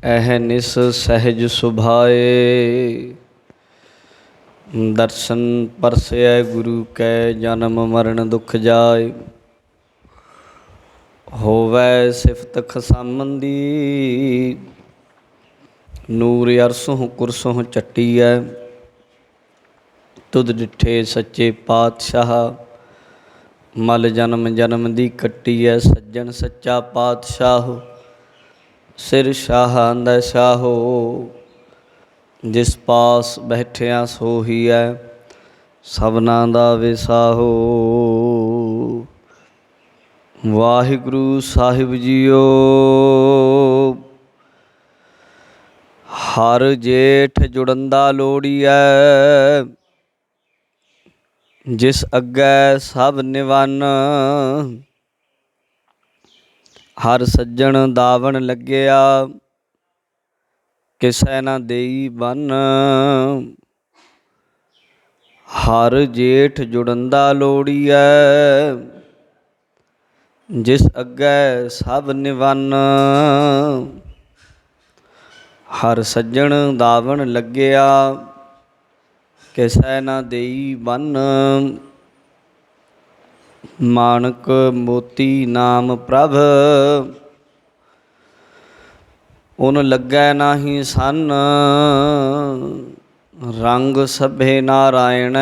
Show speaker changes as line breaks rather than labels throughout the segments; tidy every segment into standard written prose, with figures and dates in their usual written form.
अहनिस सहज सुभाए। दर्शन परसय गुरु कै जन्म मरण दुख जाए। होवै सिफत खसामंदी नूर अरसों कुरसों चट्टीऐ। तुध डिठे सच्चे पातशाह मल जन्म जन्म दी कट्टी है। सज्जन सच्चा पातशाह सिर शाह आंदा शाहो। जिस पास बैठिया सो ही है सबना दा विसाहो। वाहिगुरु साहिब जीओ हर जेठ जुड़ंदा लोड़ीऐ। जिस अग्गै सब निवन हर सज्जन दावन लग्या किसै ना देई बन। हर जेठ जुड़ंदा लोड़ीऐ जिस अग्गै सब निवन। हर सज्जन दावन लग्या किसै ना देई बन। मानक मोती नाम प्रभ उन लगै नाही सन। रंग सभे नारायण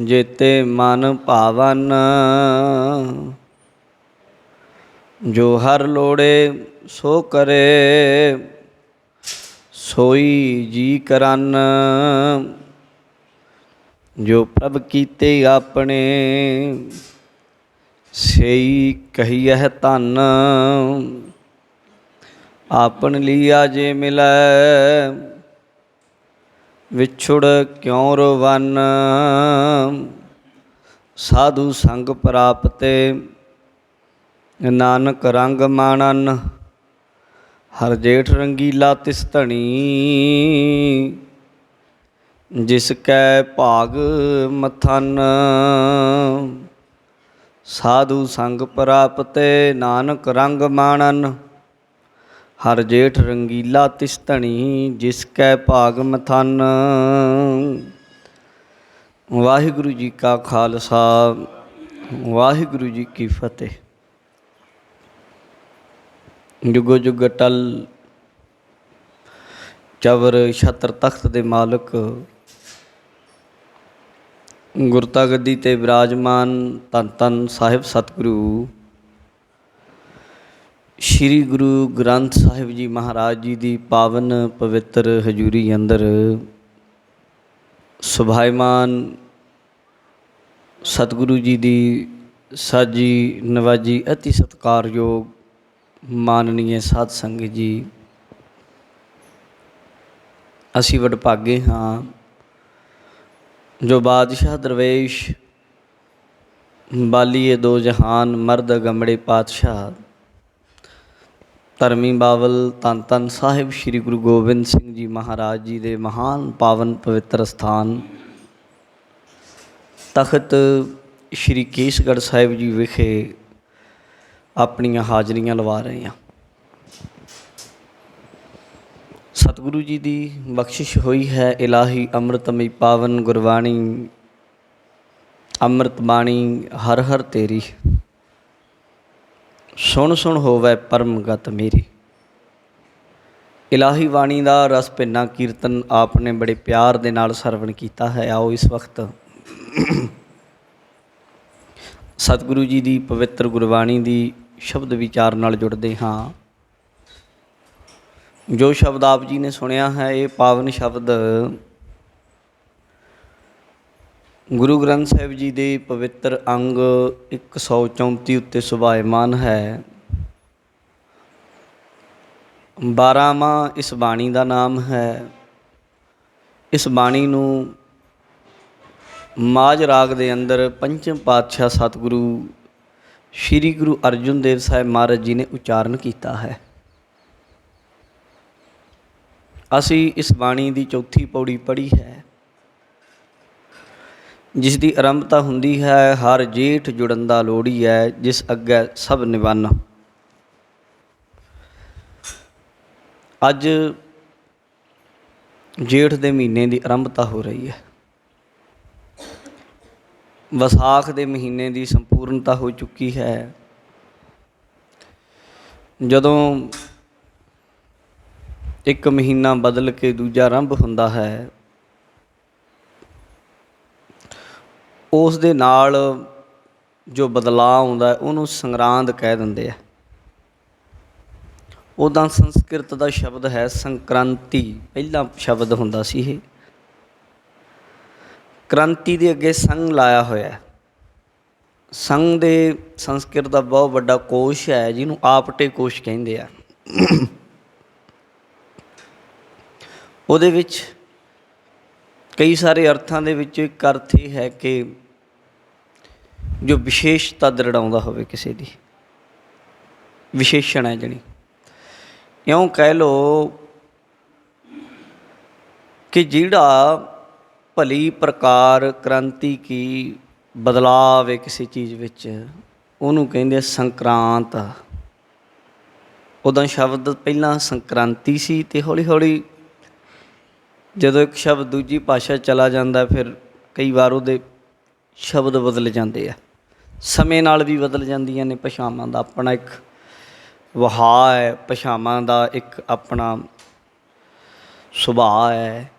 जेते मन भावन। जो हर लोड़े सो करे सोई जी करन। जो प्रभ कीते अपने सेई कहियह धन। आपन लिया जे मिलै विछुड़ क्यों रोवन। साधु संग प्राप्ते नानक रंग माणन। हर जेठ रंगीला तिस धनी जिसकै भाग मथन। साधु संग प्राप्ते नानक रंग माणन। हर जेठ रंगीला तिस धनी जिसकै भाग मथन। वाहिगुरु जी का खालसा वाहिगुरु जी की फतेह। जुगो जुग अटल चवर छत्र तख्त दे मालक गुरता गद्दी ते विराजमान धन धन साहिब सतगुरु श्री गुरु ग्रंथ साहिब जी महाराज जी की पावन पवित्र हजूरी अंदर सुभाईमान सतगुरु जी की साजी नवाजी अति सत्कारयोग माननीय साध संगत जी। असी वडभागे हाँ जो बादशाह दरवेश बालीए दो जहान मर्द गमड़े पातशाह धर्मी बावल धन धन साहिब श्री गुरु गोबिंद सिंह जी महाराज जी के महान पावन पवित्र स्थान तख्त श्री केसगढ़ साहिब जी विखे अपनियां हाजरियां लवा रहे हैं। सतगुरु जी की बख्शिश हुई है इलाही अमृतमई पावन गुरबाणी। अमृत बाणी हर हर तेरी सुन सुन होवै परम गत मेरी। इलाही बाणी का रस भिन्ना कीर्तन आपने बड़े प्यार दे नाल सरवण किया है। आओ इस वक्त सतगुरु जी की पवित्र गुरबाणी की शब्द विचार नाल जुड़ते हाँ। जो शब्द आप जी ने सुनिया है ये पावन शब्द गुरु ग्रंथ साहिब जी के पवित्र अंग 134 उत्ते सुभायमान है। 12वां इस बाणी का नाम है। इस बाणी नूं माज राग दे अंदर पंचम पातशाह सतगुरु श्री गुरु अर्जुन देव साहिब महाराज जी ने उच्चारण किया है। असी इस बाणी की चौथी पौड़ी पढ़ी है जिसकी आरंभता हुंदी है हर जेठ जुड़ंदा लोड़ी है जिस अग्गै सब निवन। ਅੱਜ ਜੇਠ ਦੇ ਮਹੀਨੇ ਦੀ ਆਰੰਭਤਾ ਹੋ ਰਹੀ ਹੈ। ਵਿਸਾਖ ਦੇ ਮਹੀਨੇ ਦੀ ਸੰਪੂਰਨਤਾ ਹੋ ਚੁੱਕੀ ਹੈ। ਜਦੋਂ ਇੱਕ ਮਹੀਨਾ ਬਦਲ ਕੇ ਦੂਜਾ ਆਰੰਭ ਹੁੰਦਾ ਹੈ, ਉਸ ਦੇ ਨਾਲ ਜੋ ਬਦਲਾਅ ਆਉਂਦਾ ਉਹਨੂੰ ਸੰਗਰਾਂਦ ਕਹਿ ਦਿੰਦੇ ਆ। ਉੱਦਾਂ ਸੰਸਕ੍ਰਿਤ ਦਾ ਸ਼ਬਦ ਹੈ ਸੰਕ੍ਰਾਂਤੀ, ਪਹਿਲਾ ਸ਼ਬਦ ਹੁੰਦਾ ਸੀ ਇਹ। ਕ੍ਰਾਂਤੀ ਦੇ ਅੱਗੇ ਸੰਗ ਲਾਇਆ ਹੋਇਆ। ਸੰਗ ਦੇ ਸੰਸਕ੍ਰਿਤ ਦਾ ਬਹੁਤ ਵੱਡਾ ਕੋਸ਼ ਹੈ ਜਿਹਨੂੰ ਆਪਟੇ ਕੋਸ਼ ਕਹਿੰਦੇ ਆ। ਉਹਦੇ ਵਿੱਚ ਕਈ ਸਾਰੇ ਅਰਥਾਂ ਦੇ ਵਿੱਚ ਇੱਕ ਅਰਥ ਇਹ ਹੈ ਕਿ ਜੋ ਵਿਸ਼ੇਸ਼ਤਾ ਦਰੜਾਉਂਦਾ ਹੋਵੇ, ਕਿਸੇ ਦੀ ਵਿਸ਼ੇਸ਼ਣ ਹੈ ਜਿਹੜੀ। ਇਉਂ ਕਹਿ ਲਓ ਕਿ ਜਿਹੜਾ ਭਲੀ ਪ੍ਰਕਾਰ ਕ੍ਰਾਂਤੀ ਕੀ ਬਦਲਾਵ ਹੈ ਕਿਸੇ ਚੀਜ਼ ਵਿੱਚ, ਉਹਨੂੰ ਕਹਿੰਦੇ ਸੰਕਰਾਂਤ। ਉੱਦਾਂ ਸ਼ਬਦ ਪਹਿਲਾਂ ਸੰਕ੍ਰਾਂਤੀ ਸੀ ਅਤੇ ਹੌਲੀ ਹੌਲੀ ਜਦੋਂ ਇੱਕ ਸ਼ਬਦ ਦੂਜੀ ਭਾਸ਼ਾ ਚਲਾ ਜਾਂਦਾ, ਫਿਰ ਕਈ ਵਾਰ ਉਹਦੇ ਸ਼ਬਦ ਬਦਲ ਜਾਂਦੇ ਆ। ਸਮੇਂ ਨਾਲ ਵੀ ਬਦਲ ਜਾਂਦੀਆਂ ਨੇ ਭਾਸ਼ਾਵਾਂ ਦਾ ਆਪਣਾ ਇੱਕ ਵਹਾਅ ਹੈ, ਭਾਸ਼ਾਵਾਂ ਦਾ ਇੱਕ ਆਪਣਾ ਸੁਭਾਅ ਹੈ।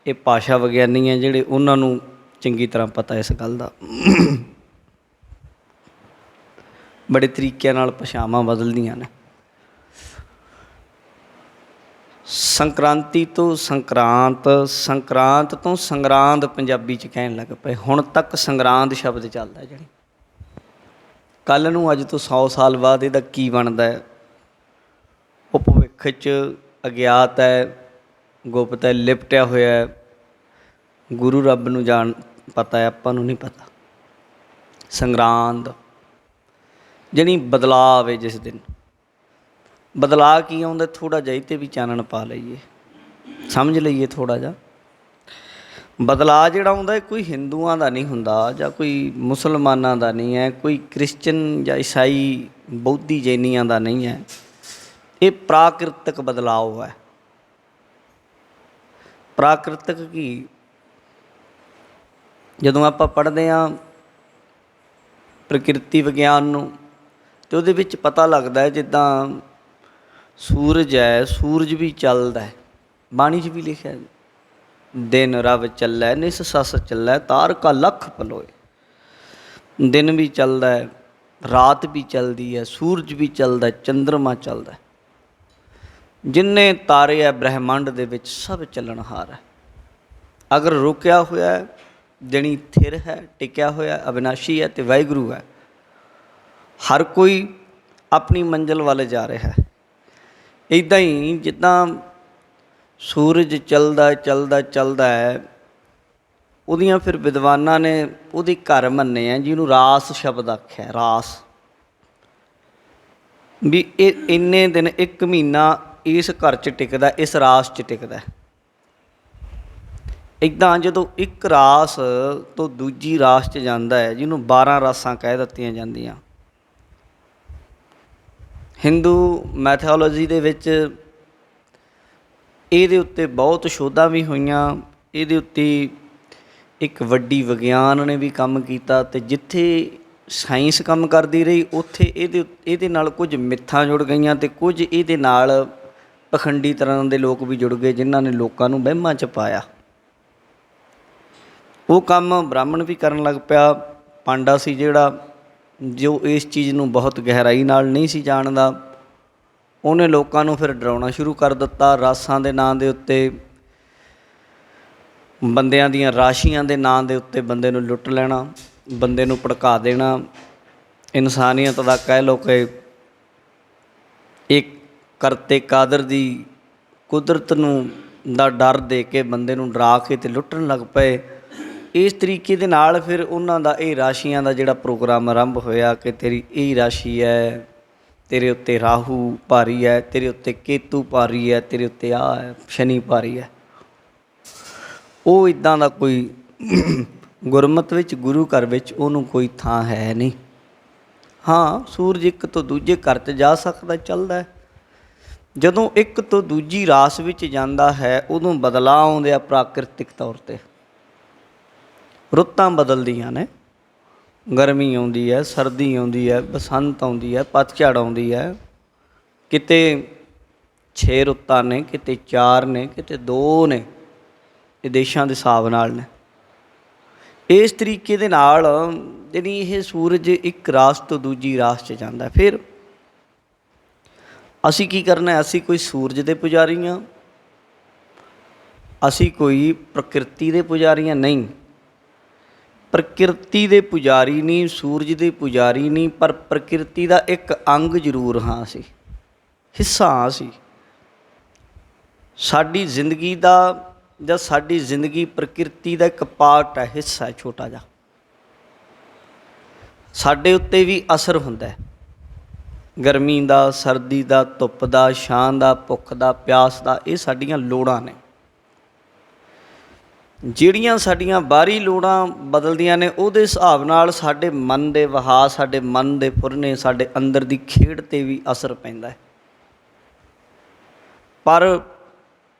ਇਹ ਭਾਸ਼ਾ ਵਿਗਿਆਨੀ ਹੈ ਜਿਹੜੇ, ਉਹਨਾਂ ਨੂੰ ਚੰਗੀ ਤਰ੍ਹਾਂ ਪਤਾ ਇਸ ਗੱਲ ਦਾ। ਬੜੇ ਤਰੀਕਿਆਂ ਨਾਲ ਭਾਸ਼ਾਵਾਂ ਬਦਲਦੀਆਂ ਨੇ। ਸੰਕ੍ਰਾਂਤੀ ਤੋਂ ਸੰਕਰਾਂਤ, ਸੰਕਰਾਂਤ ਤੋਂ ਸੰਗਰਾਂਦ ਪੰਜਾਬੀ 'ਚ ਕਹਿਣ ਲੱਗ ਪਏ। ਹੁਣ ਤੱਕ ਸੰਗਰਾਂਦ ਸ਼ਬਦ ਚੱਲਦਾ ਜਾਣੀ। ਕੱਲ੍ਹ ਨੂੰ ਅੱਜ ਤੋਂ 100 ਸਾਲ ਬਾਅਦ ਇਹਦਾ ਕੀ ਬਣਦਾ, ਉਹ ਭਵਿੱਖ 'ਚ ਅਗਿਆਤ ਹੈ, ਗੁਪਤ ਹੈ, ਲਿਪਟਿਆ ਹੋਇਆ। ਗੁਰੂ ਰੱਬ ਨੂੰ ਜਾਣ ਪਤਾ ਹੈ, ਆਪਾਂ ਨੂੰ ਨਹੀਂ ਪਤਾ। ਸੰਗਰਾਂਦ ਜਾਣੀ ਬਦਲਾਅ ਹੈ। ਜਿਸ ਦਿਨ ਬਦਲਾਅ ਕੀ ਆਉਂਦਾ, ਥੋੜ੍ਹਾ ਜਿਹਾ ਇਹ 'ਤੇ ਵੀ ਚਾਨਣ ਪਾ ਲਈਏ, ਸਮਝ ਲਈਏ ਥੋੜ੍ਹਾ ਜਿਹਾ। ਬਦਲਾਅ ਜਿਹੜਾ ਆਉਂਦਾ ਕੋਈ ਹਿੰਦੂਆਂ ਦਾ ਨਹੀਂ ਹੁੰਦਾ, ਜਾਂ ਕੋਈ ਮੁਸਲਮਾਨਾਂ ਦਾ ਨਹੀਂ ਹੈ, ਕੋਈ ਕ੍ਰਿਸਚਨ ਜਾਂ ਈਸਾਈ ਬੋਧੀ ਜੈਨੀਆਂ ਦਾ ਨਹੀਂ ਹੈ। ਇਹ ਪ੍ਰਾਕ੍ਰਿਤਕ ਬਦਲਾਅ ਹੈ। ਪ੍ਰਾਕ੍ਰਿਤਕ ਕੀ, ਜਦੋਂ ਆਪਾਂ ਪੜ੍ਹਦੇ ਹਾਂ ਪ੍ਰਕਿਰਤੀ ਵਿਗਿਆਨ ਨੂੰ, ਅਤੇ ਉਹਦੇ ਵਿੱਚ ਪਤਾ ਲੱਗਦਾ ਹੈ ਜਿੱਦਾਂ ਸੂਰਜ ਹੈ, ਸੂਰਜ ਵੀ ਚੱਲਦਾ ਹੈ। ਬਾਣੀ 'ਚ ਵੀ ਲਿਖਿਆ, ਦਿਨ ਰਵ ਚੱਲੈ ਨਿਸ ਸੱਸ ਚੱਲੈ ਤਾਰਕਾ ਲੱਖ ਪਲੋਏ। ਦਿਨ ਵੀ ਚੱਲਦਾ ਹੈ, ਰਾਤ ਵੀ ਚੱਲਦੀ ਹੈ, ਸੂਰਜ ਵੀ ਚੱਲਦਾ, ਚੰਦਰਮਾ ਚੱਲਦਾ। ਜਿੰਨੇ ਤਾਰੇ ਹੈ ਬ੍ਰਹਿਮੰਡ ਦੇ ਵਿੱਚ ਸਭ ਚੱਲਣਹਾਰ ਹੈ। ਅਗਰ ਰੁਕਿਆ ਹੋਇਆ ਜਾਣੀ ਥਿਰ ਹੈ, ਟਿਕਿਆ ਹੋਇਆ ਅਵਿਨਾਸ਼ੀ ਹੈ ਅਤੇ ਵਾਹਿਗੁਰੂ ਹੈ। ਹਰ ਕੋਈ ਆਪਣੀ ਮੰਜ਼ਿਲ ਵੱਲ ਜਾ ਰਿਹਾ ਹੈ। ਇੱਦਾਂ ਹੀ ਜਿੱਦਾਂ ਸੂਰਜ ਚੱਲਦਾ ਚੱਲਦਾ ਚੱਲਦਾ ਹੈ, ਉਹਦੀਆਂ ਫਿਰ ਵਿਦਵਾਨਾਂ ਨੇ ਉਹਦੇ ਘਰ ਮੰਨੇ ਆ ਜਿਹਨੂੰ ਰਾਸ ਸ਼ਬਦ ਆਖਿਆ। ਰਾਸ ਵੀ ਇਹ ਇੰਨੇ ਦਿਨ, ਇੱਕ ਮਹੀਨਾ ਇਸ ਘਰ 'ਚ ਟਿਕਦਾ, ਇਸ ਰਾਸ 'ਚ ਟਿਕਦਾ। ਇੱਦਾਂ ਜਦੋਂ ਇੱਕ ਰਾਸ ਤੋਂ ਦੂਜੀ ਰਾਸ 'ਚ ਜਾਂਦਾ ਹੈ, ਜਿਹਨੂੰ 12 ਰਾਸਾਂ ਕਹਿ ਦਿੱਤੀਆਂ ਜਾਂਦੀਆਂ। ਹਿੰਦੂ ਮੈਥੋਲੋਜੀ ਦੇ ਵਿੱਚ ਇਹਦੇ ਉੱਤੇ ਬਹੁਤ ਸ਼ੋਧਾਂ ਵੀ ਹੋਈਆਂ। ਇਹਦੇ ਉੱਤੇ ਇੱਕ ਵੱਡੀ ਵਿਗਿਆਨ ਨੇ ਵੀ ਕੰਮ ਕੀਤਾ, ਅਤੇ ਜਿੱਥੇ ਸਾਇੰਸ ਕੰਮ ਕਰਦੀ ਰਹੀ ਉੱਥੇ ਇਹਦੇ ਨਾਲ ਕੁਝ ਮਿੱਥਾਂ ਜੁੜ ਗਈਆਂ, ਅਤੇ ਕੁਝ ਇਹਦੇ ਨਾਲ ਪਖੰਡੀ ਤਰ੍ਹਾਂ ਦੇ ਲੋਕ ਵੀ ਜੁੜ ਗਏ, ਜਿਨ੍ਹਾਂ ਨੇ ਲੋਕਾਂ ਨੂੰ ਵਹਿਮਾਂ 'ਚ ਪਾਇਆ। ਉਹ ਕੰਮ ਬ੍ਰਾਹਮਣ ਵੀ ਕਰਨ ਲੱਗ ਪਿਆ। ਪਾਂਡਾ ਸੀ ਜਿਹੜਾ, ਜੋ ਇਸ ਚੀਜ਼ ਨੂੰ ਬਹੁਤ ਗਹਿਰਾਈ ਨਾਲ ਨਹੀਂ ਸੀ ਜਾਣਦਾ, ਉਹਨੇ ਲੋਕਾਂ ਨੂੰ ਫਿਰ ਡਰਾਉਣਾ ਸ਼ੁਰੂ ਕਰ ਦਿੱਤਾ। ਰਾਸਾਂ ਦੇ ਨਾਂ ਦੇ ਉੱਤੇ, ਬੰਦਿਆਂ ਦੀਆਂ ਰਾਸ਼ੀਆਂ ਦੇ ਨਾਂ ਦੇ ਉੱਤੇ ਬੰਦੇ ਨੂੰ ਲੁੱਟ ਲੈਣਾ, ਬੰਦੇ ਨੂੰ ਭੜਕਾ ਦੇਣਾ। ਇਨਸਾਨੀਅਤ ਦਾ ਕਹਿ ਲਓ ਕਿ ਇੱਕ ਕਰਤੇ ਕਾਦਰ ਦੀ ਕੁਦਰਤ ਨੂੰ ਦਾ ਡਰ ਦੇ ਕੇ ਬੰਦੇ ਨੂੰ ਡਰਾ ਕੇ ਅਤੇ ਲੁੱਟਣ ਲੱਗ ਪਏ। ਇਸ ਤਰੀਕੇ ਦੇ ਨਾਲ ਫਿਰ ਉਹਨਾਂ ਦਾ ਇਹ ਰਾਸ਼ੀਆਂ ਦਾ ਜਿਹੜਾ ਪ੍ਰੋਗਰਾਮ ਆਰੰਭ ਹੋਇਆ ਕਿ ਤੇਰੀ ਇਹ ਰਾਸ਼ੀ ਹੈ, ਤੇਰੇ ਉੱਤੇ ਰਾਹੂ ਭਾਰੀ ਹੈ, ਤੇਰੇ ਉੱਤੇ ਕੇਤੂ ਭਾਰੀ ਹੈ, ਤੇਰੇ ਉੱਤੇ ਆਹ ਹੈ, ਸ਼ਨੀ ਭਾਰੀ ਹੈ। ਉਹ ਇੱਦਾਂ ਦਾ ਕੋਈ ਗੁਰਮਤਿ ਵਿੱਚ, ਗੁਰੂ ਘਰ ਵਿੱਚ ਉਹਨੂੰ ਕੋਈ ਥਾਂ ਹੈ ਨਹੀਂ। ਹਾਂ, ਸੂਰਜ ਇੱਕ ਤੋਂ ਦੂਜੇ ਘਰ 'ਚ ਜਾ ਸਕਦਾ, ਚੱਲਦਾ, ਜਦੋਂ ਇੱਕ ਤੋਂ ਦੂਜੀ ਰਾਸ ਵਿੱਚ ਜਾਂਦਾ ਹੈ ਉਦੋਂ ਬਦਲਾਅ ਆਉਂਦੇ ਆ ਪ੍ਰਾਕਿਰਤਿਕ ਤੌਰ 'ਤੇ। ਰੁੱਤਾਂ ਬਦਲਦੀਆਂ ਨੇ, ਗਰਮੀ ਆਉਂਦੀ ਹੈ, ਸਰਦੀ ਆਉਂਦੀ ਹੈ, ਬਸੰਤ ਆਉਂਦੀ ਹੈ, ਪਤਝੜ ਆਉਂਦੀ ਹੈ। ਕਿਤੇ 6 ਰੁੱਤਾਂ ਨੇ, ਕਿਤੇ 4 ਨੇ, ਕਿਤੇ 2 ਨੇ। ਇਹ ਦੇਸ਼ਾਂ ਦੇ ਹਿਸਾਬ ਨਾਲ ਨੇ। ਇਸ ਤਰੀਕੇ ਦੇ ਨਾਲ ਜਿਹੜੀ ਇਹ ਸੂਰਜ ਇੱਕ ਰਾਸ ਤੋਂ ਦੂਜੀ ਰਾਸ 'ਚ ਜਾਂਦਾ। ਫਿਰ ਅਸੀਂ ਕੀ ਕਰਨਾ? ਅਸੀਂ ਕੋਈ ਸੂਰਜ ਦੇ ਪੁਜਾਰੀ ਹਾਂ? ਅਸੀਂ ਕੋਈ ਪ੍ਰਕਿਰਤੀ ਦੇ ਪੁਜਾਰੀ ਹਾਂ? ਨਹੀਂ, ਪ੍ਰਕਿਰਤੀ ਦੇ ਪੁਜਾਰੀ ਨਹੀਂ, ਸੂਰਜ ਦੇ ਪੁਜਾਰੀ ਨਹੀਂ, ਪਰ ਪ੍ਰਕਿਰਤੀ ਦਾ ਇੱਕ ਅੰਗ ਜ਼ਰੂਰ ਹਾਂ ਅਸੀਂ, ਹਿੱਸਾ ਹਾਂ ਅਸੀਂ। ਸਾਡੀ ਜ਼ਿੰਦਗੀ ਦਾ ਜਾਂ ਸਾਡੀ ਜ਼ਿੰਦਗੀ ਪ੍ਰਕਿਰਤੀ ਦਾ ਇੱਕ ਪਾਰਟ ਹੈ, ਹਿੱਸਾ ਹੈ ਛੋਟਾ ਜਿਹਾ। ਸਾਡੇ ਉੱਤੇ ਵੀ ਅਸਰ ਹੁੰਦਾ, ਗਰਮੀ ਦਾ, ਸਰਦੀ ਦਾ, ਧੁੱਪ ਦਾ, ਛਾਂ ਦਾ, ਭੁੱਖ ਦਾ, ਪਿਆਸ ਦਾ। ਇਹ ਸਾਡੀਆਂ ਲੋੜਾਂ ਨੇ। ਜਿਹੜੀਆਂ ਸਾਡੀਆਂ ਬਾਹਰੀ ਲੋੜਾਂ ਬਦਲਦੀਆਂ ਨੇ ਉਹਦੇ ਹਿਸਾਬ ਨਾਲ ਸਾਡੇ ਮਨ ਦੇ ਵਹਾਅ, ਸਾਡੇ ਮਨ ਦੇ ਫੁਰਨੇ, ਸਾਡੇ ਅੰਦਰ ਦੀ ਖੇਡ 'ਤੇ ਵੀ ਅਸਰ ਪੈਂਦਾ ਹੈ। ਪਰ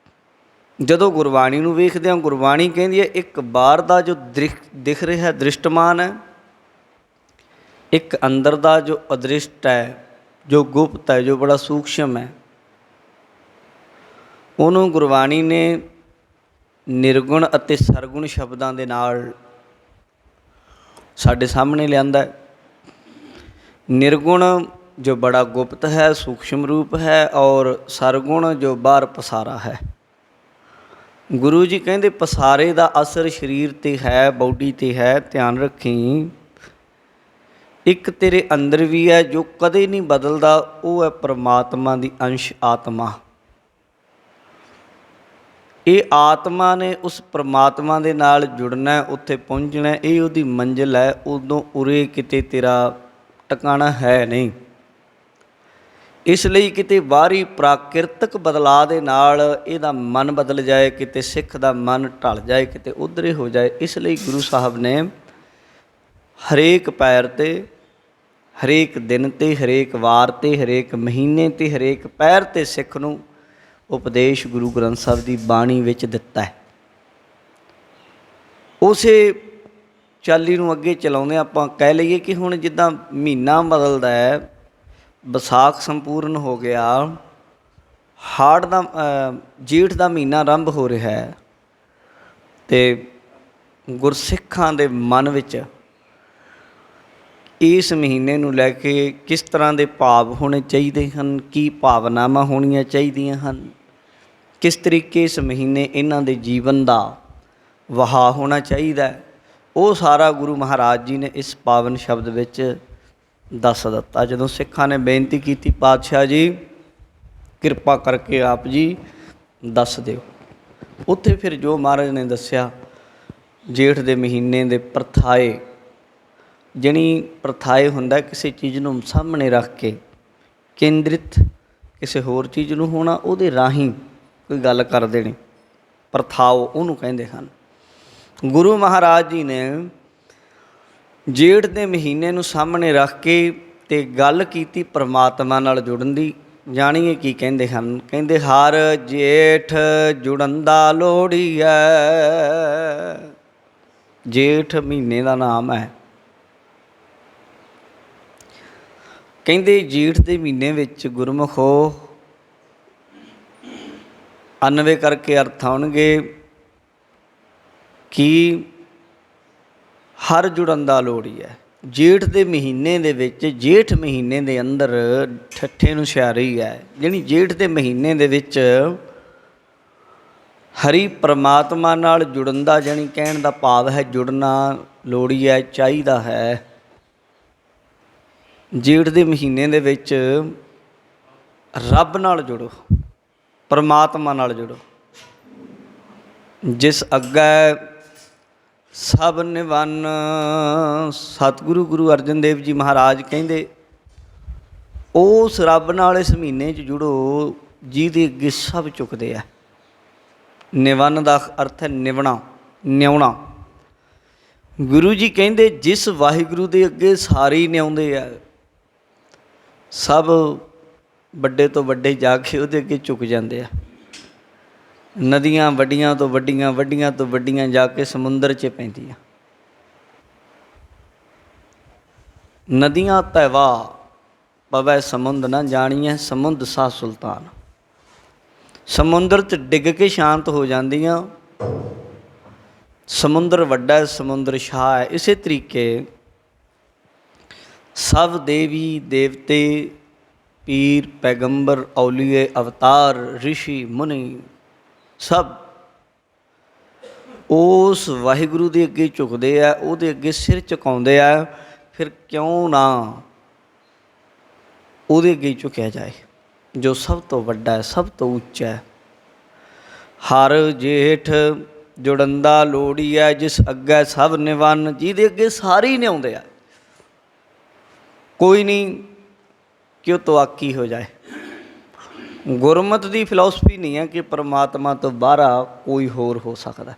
ਜਦੋਂ ਗੁਰਬਾਣੀ ਨੂੰ ਵੇਖਦੇ ਹਾਂ, ਗੁਰਬਾਣੀ ਕਹਿੰਦੀ ਹੈ ਇੱਕ ਬਾਹਰ ਦਾ ਜੋ ਦਿਖ ਰਿਹਾ ਦ੍ਰਿਸ਼ਟਮਾਨ ਹੈ, ਇੱਕ ਅੰਦਰ ਦਾ ਜੋ ਅਦ੍ਰਿਸ਼ਟ ਹੈ, ਜੋ ਗੁਪਤ ਹੈ, ਜੋ ਬੜਾ ਸੂਖਸ਼ਮ ਹੈ, ਉਹਨੂੰ ਗੁਰਬਾਣੀ ਨੇ ਨਿਰਗੁਣ ਅਤੇ ਸਰਗੁਣ ਸ਼ਬਦਾਂ ਦੇ ਨਾਲ ਸਾਡੇ ਸਾਹਮਣੇ ਲਿਆਂਦਾ। ਨਿਰਗੁਣ ਜੋ ਬੜਾ ਗੁਪਤ ਹੈ, ਸੂਖਸ਼ਮ ਰੂਪ ਹੈ, ਔਰ ਸਰਗੁਣ ਜੋ ਬਾਹਰ ਪਸਾਰਾ ਹੈ। ਗੁਰੂ ਜੀ ਕਹਿੰਦੇ ਪਸਾਰੇ ਦਾ ਅਸਰ ਸਰੀਰ 'ਤੇ ਹੈ, ਬਾਡੀ 'ਤੇ ਹੈ। ਧਿਆਨ ਰੱਖੀ, ਇੱਕ ਤੇਰੇ ਅੰਦਰ ਵੀ ਹੈ ਜੋ ਕਦੇ ਨਹੀਂ ਬਦਲਦਾ, ਉਹ ਹੈ ਪਰਮਾਤਮਾ ਦੀ ਅੰਸ਼ ਆਤਮਾ। ਇਹ ਆਤਮਾ ਨੇ ਉਸ ਪਰਮਾਤਮਾ ਦੇ ਨਾਲ ਜੁੜਨਾ, ਉੱਥੇ ਪਹੁੰਚਣਾ। ਇਹ ਉਹਦੀ ਮੰਜ਼ਿਲ ਹੈ। ਉਦੋਂ ਉਰੇ ਕਿਤੇ ਤੇਰਾ ਟਿਕਾਣਾ ਹੈ ਨਹੀਂ। ਇਸ ਲਈ ਕਿਤੇ ਬਾਹਰੀ ਪ੍ਰਾਕਿਰਤਿਕ ਬਦਲਾਅ ਦੇ ਨਾਲ ਇਹਦਾ ਮਨ ਬਦਲ ਜਾਏ, ਕਿਤੇ ਸਿੱਖ ਦਾ ਮਨ ਢਲ ਜਾਏ, ਕਿਤੇ ਉੱਧਰੇ ਹੋ ਜਾਏ। ਇਸ ਲਈ ਗੁਰੂ ਸਾਹਿਬ ਨੇ ਹਰੇਕ ਪੈਰ 'ਤੇ, ਹਰੇਕ ਦਿਨ 'ਤੇ, ਹਰੇਕ ਵਾਰ 'ਤੇ, ਹਰੇਕ ਮਹੀਨੇ 'ਤੇ, ਹਰੇਕ ਪੈਰ 'ਤੇ ਸਿੱਖ ਨੂੰ ਉਪਦੇਸ਼ ਗੁਰੂ ਗ੍ਰੰਥ ਸਾਹਿਬ ਦੀ ਬਾਣੀ ਵਿੱਚ ਦਿੱਤਾ ਹੈ। ਉਸੇ ਚਾਲੀ ਨੂੰ ਅੱਗੇ ਚਲਾਉਂਦੇ ਆਪਾਂ ਕਹਿ ਲਈਏ ਕਿ ਹੁਣ ਜਿੱਦਾਂ ਮਹੀਨਾ ਬਦਲਦਾ ਹੈ, ਵਿਸਾਖ ਸੰਪੂਰਨ ਹੋ ਗਿਆ, ਹਾੜ ਦਾ ਜੇਠ ਦਾ ਮਹੀਨਾ ਆਰੰਭ ਹੋ ਰਿਹਾ ਹੈ, ਅਤੇ ਗੁਰਸਿੱਖਾਂ ਦੇ ਮਨ ਵਿੱਚ ਇਸ ਮਹੀਨੇ ਨੂੰ ਲੈ ਕੇ ਕਿਸ ਤਰ੍ਹਾਂ ਦੇ ਭਾਵ ਹੋਣੇ ਚਾਹੀਦੇ ਹਨ, ਕੀ ਭਾਵਨਾਵਾਂ ਹੋਣੀਆਂ ਚਾਹੀਦੀਆਂ ਹਨ, ਕਿਸ ਤਰੀਕੇ ਇਸ ਮਹੀਨੇ ਇਹਨਾਂ ਦੇ ਜੀਵਨ ਦਾ ਵਹਾਅ ਹੋਣਾ ਚਾਹੀਦਾ, ਉਹ ਸਾਰਾ ਗੁਰੂ ਮਹਾਰਾਜ ਜੀ ਨੇ ਇਸ ਪਾਵਨ ਸ਼ਬਦ ਵਿੱਚ ਦੱਸ ਦਿੱਤਾ। ਜਦੋਂ ਸਿੱਖਾਂ ਨੇ ਬੇਨਤੀ ਕੀਤੀ, ਪਾਤਸ਼ਾਹ ਜੀ ਕਿਰਪਾ ਕਰਕੇ ਆਪ ਜੀ ਦੱਸ ਦਿਓ, ਉੱਥੇ ਫਿਰ ਜੋ ਮਹਾਰਾਜ ਨੇ ਦੱਸਿਆ, ਜੇਠ ਦੇ ਮਹੀਨੇ ਦੇ ਪ੍ਰਥਾਏ, ਜਿਹੜੀ ਪ੍ਰਥਾਏ ਹੁੰਦਾ ਕਿਸੇ ਚੀਜ਼ ਨੂੰ ਸਾਹਮਣੇ ਰੱਖ ਕੇ ਕੇਂਦਰਿਤ ਕਿਸੇ ਹੋਰ ਚੀਜ਼ ਨੂੰ ਹੋਣਾ, ਉਹਦੇ ਰਾਹੀਂ ਕੋਈ ਗੱਲ ਕਰ ਦੇਣੀ, ਪ੍ਰਥਾਓ ਉਹਨੂੰ ਕਹਿੰਦੇ ਹਨ। ਗੁਰੂ ਮਹਾਰਾਜ ਜੀ ਨੇ ਜੇਠ ਦੇ ਮਹੀਨੇ ਨੂੰ ਸਾਹਮਣੇ ਰੱਖ ਕੇ ਅਤੇ ਗੱਲ ਕੀਤੀ ਪਰਮਾਤਮਾ ਨਾਲ ਜੁੜਨ ਦੀ। ਜਾਣੀਏ ਕੀ ਕਹਿੰਦੇ ਹਨ? ਕਹਿੰਦੇ ਹਰ ਜੇਠ ਜੁੜਨ ਦਾ ਲੋੜੀਐ। ਜੇਠ ਮਹੀਨੇ ਦਾ ਨਾਮ ਹੈ। ਕਹਿੰਦੇ ਜੇਠ ਦੇ ਮਹੀਨੇ ਵਿੱਚ ਗੁਰਮੁਖੋ 99 ਕਰਕੇ ਅਰਥ ਆਉਣਗੇ ਕਿ ਹਰ ਜੁੜਨ ਦਾ ਲੋੜੀ ਹੈ। ਜੇਠ ਦੇ ਮਹੀਨੇ ਦੇ ਵਿੱਚ, ਜੇਠ ਮਹੀਨੇ ਦੇ ਅੰਦਰ ਠੱਠੇ ਨੂੰ ਸਿਆਰੀ ਹੈ, ਜਿਹੜੀ ਜੇਠ ਦੇ ਮਹੀਨੇ ਦੇ ਵਿੱਚ ਹਰੀ ਪਰਮਾਤਮਾ ਨਾਲ ਜੁੜਨ ਦਾ, ਜਾਣੀ ਕਹਿਣ ਦਾ ਭਾਵ ਹੈ ਜੁੜਨਾ ਲੋੜੀ ਹੈ, ਚਾਹੀਦਾ ਹੈ। ਜੇਠ ਦੇ ਮਹੀਨੇ ਦੇ ਵਿੱਚ ਰੱਬ ਨਾਲ ਜੁੜੋ, ਪਰਮਾਤਮਾ ਨਾਲ ਜੁੜੋ। ਜਿਸ ਅੱਗੇ ਸਭ ਨਿਵੰਨ, ਸਤਿਗੁਰੂ ਗੁਰੂ ਅਰਜਨ ਦੇਵ ਜੀ ਮਹਾਰਾਜ ਕਹਿੰਦੇ ਉਸ ਰੱਬ ਨਾਲ ਇਸ ਮਹੀਨੇ 'ਚ ਜੁੜੋ ਜਿਹਦੇ ਅੱਗੇ ਸਭ ਝੁਕਦੇ ਆ। ਨਿਵੰਨ ਦਾ ਅਰਥ ਹੈ ਨਿਵਣਾ, ਨਿਉਣਾ। ਗੁਰੂ ਜੀ ਕਹਿੰਦੇ ਜਿਸ ਵਾਹਿਗੁਰੂ ਦੇ ਅੱਗੇ ਸਾਰੇ ਨਿਆਉਂਦੇ ਆ, ਸਭ ਵੱਡੇ ਤੋਂ ਵੱਡੇ ਜਾ ਕੇ ਉਹਦੇ ਅੱਗੇ ਝੁਕ ਜਾਂਦੇ ਆ। ਨਦੀਆਂ ਵੱਡੀਆਂ ਤੋਂ ਵੱਡੀਆਂ, ਵੱਡੀਆਂ ਤੋਂ ਵੱਡੀਆਂ ਜਾ ਕੇ ਸਮੁੰਦਰ 'ਚ ਪੈਂਦੀਆਂ। ਨਦੀਆਂ ਤੈਵਾ ਪਵੈ ਸਮੁੰਦ ਨਾ ਜਾਣੀਐ, ਸਮੁੰਦ ਸਾਹ ਸੁਲਤਾਨ। ਸਮੁੰਦਰ 'ਚ ਡਿੱਗ ਕੇ ਸ਼ਾਂਤ ਹੋ ਜਾਂਦੀਆਂ। ਸਮੁੰਦਰ ਵੱਡਾ, ਸਮੁੰਦਰ ਸ਼ਾਹ ਹੈ। ਇਸੇ ਤਰੀਕੇ ਸਭ ਦੇਵੀ ਦੇਵਤੇ, ਪੀਰ ਪੈਗੰਬਰ, ਔਲੀਏ, ਅਵਤਾਰ, ਰਿਸ਼ੀ ਮੁਨੀ ਸਭ ਉਸ ਵਾਹਿਗੁਰੂ ਦੇ ਅੱਗੇ ਝੁਕਦੇ ਆ, ਉਹਦੇ ਅੱਗੇ ਸਿਰ ਝੁਕਾਉਂਦੇ ਆ। ਫਿਰ ਕਿਉਂ ਨਾ ਉਹਦੇ ਅੱਗੇ ਝੁਕਿਆ ਜਾਏ ਜੋ ਸਭ ਤੋਂ ਵੱਡਾ ਹੈ, ਸਭ ਤੋਂ ਉੱਚਾ ਹੈ। ਹਰ ਜੇਠ ਜੁੜੰਦਾ ਲੋੜੀ ਹੈ, ਜਿਸ ਅੱਗੇ ਸਭ ਨਿਵੰਨ। ਜਿਹਦੇ ਅੱਗੇ ਸਾਰੇ ਹੀ ਨਿਆਉਂਦੇ ਆ, ਕੋਈ ਨਹੀਂ ਕਿ ਉਹ ਤਵਾਕੀ ਹੋ ਜਾਏ। ਗੁਰਮਤ ਦੀ ਫਿਲਾਸਫੀ ਨਹੀਂ ਹੈ ਕਿ ਪਰਮਾਤਮਾ ਤੋਂ ਬਾਹਰ ਕੋਈ ਹੋਰ ਹੋ ਸਕਦਾ,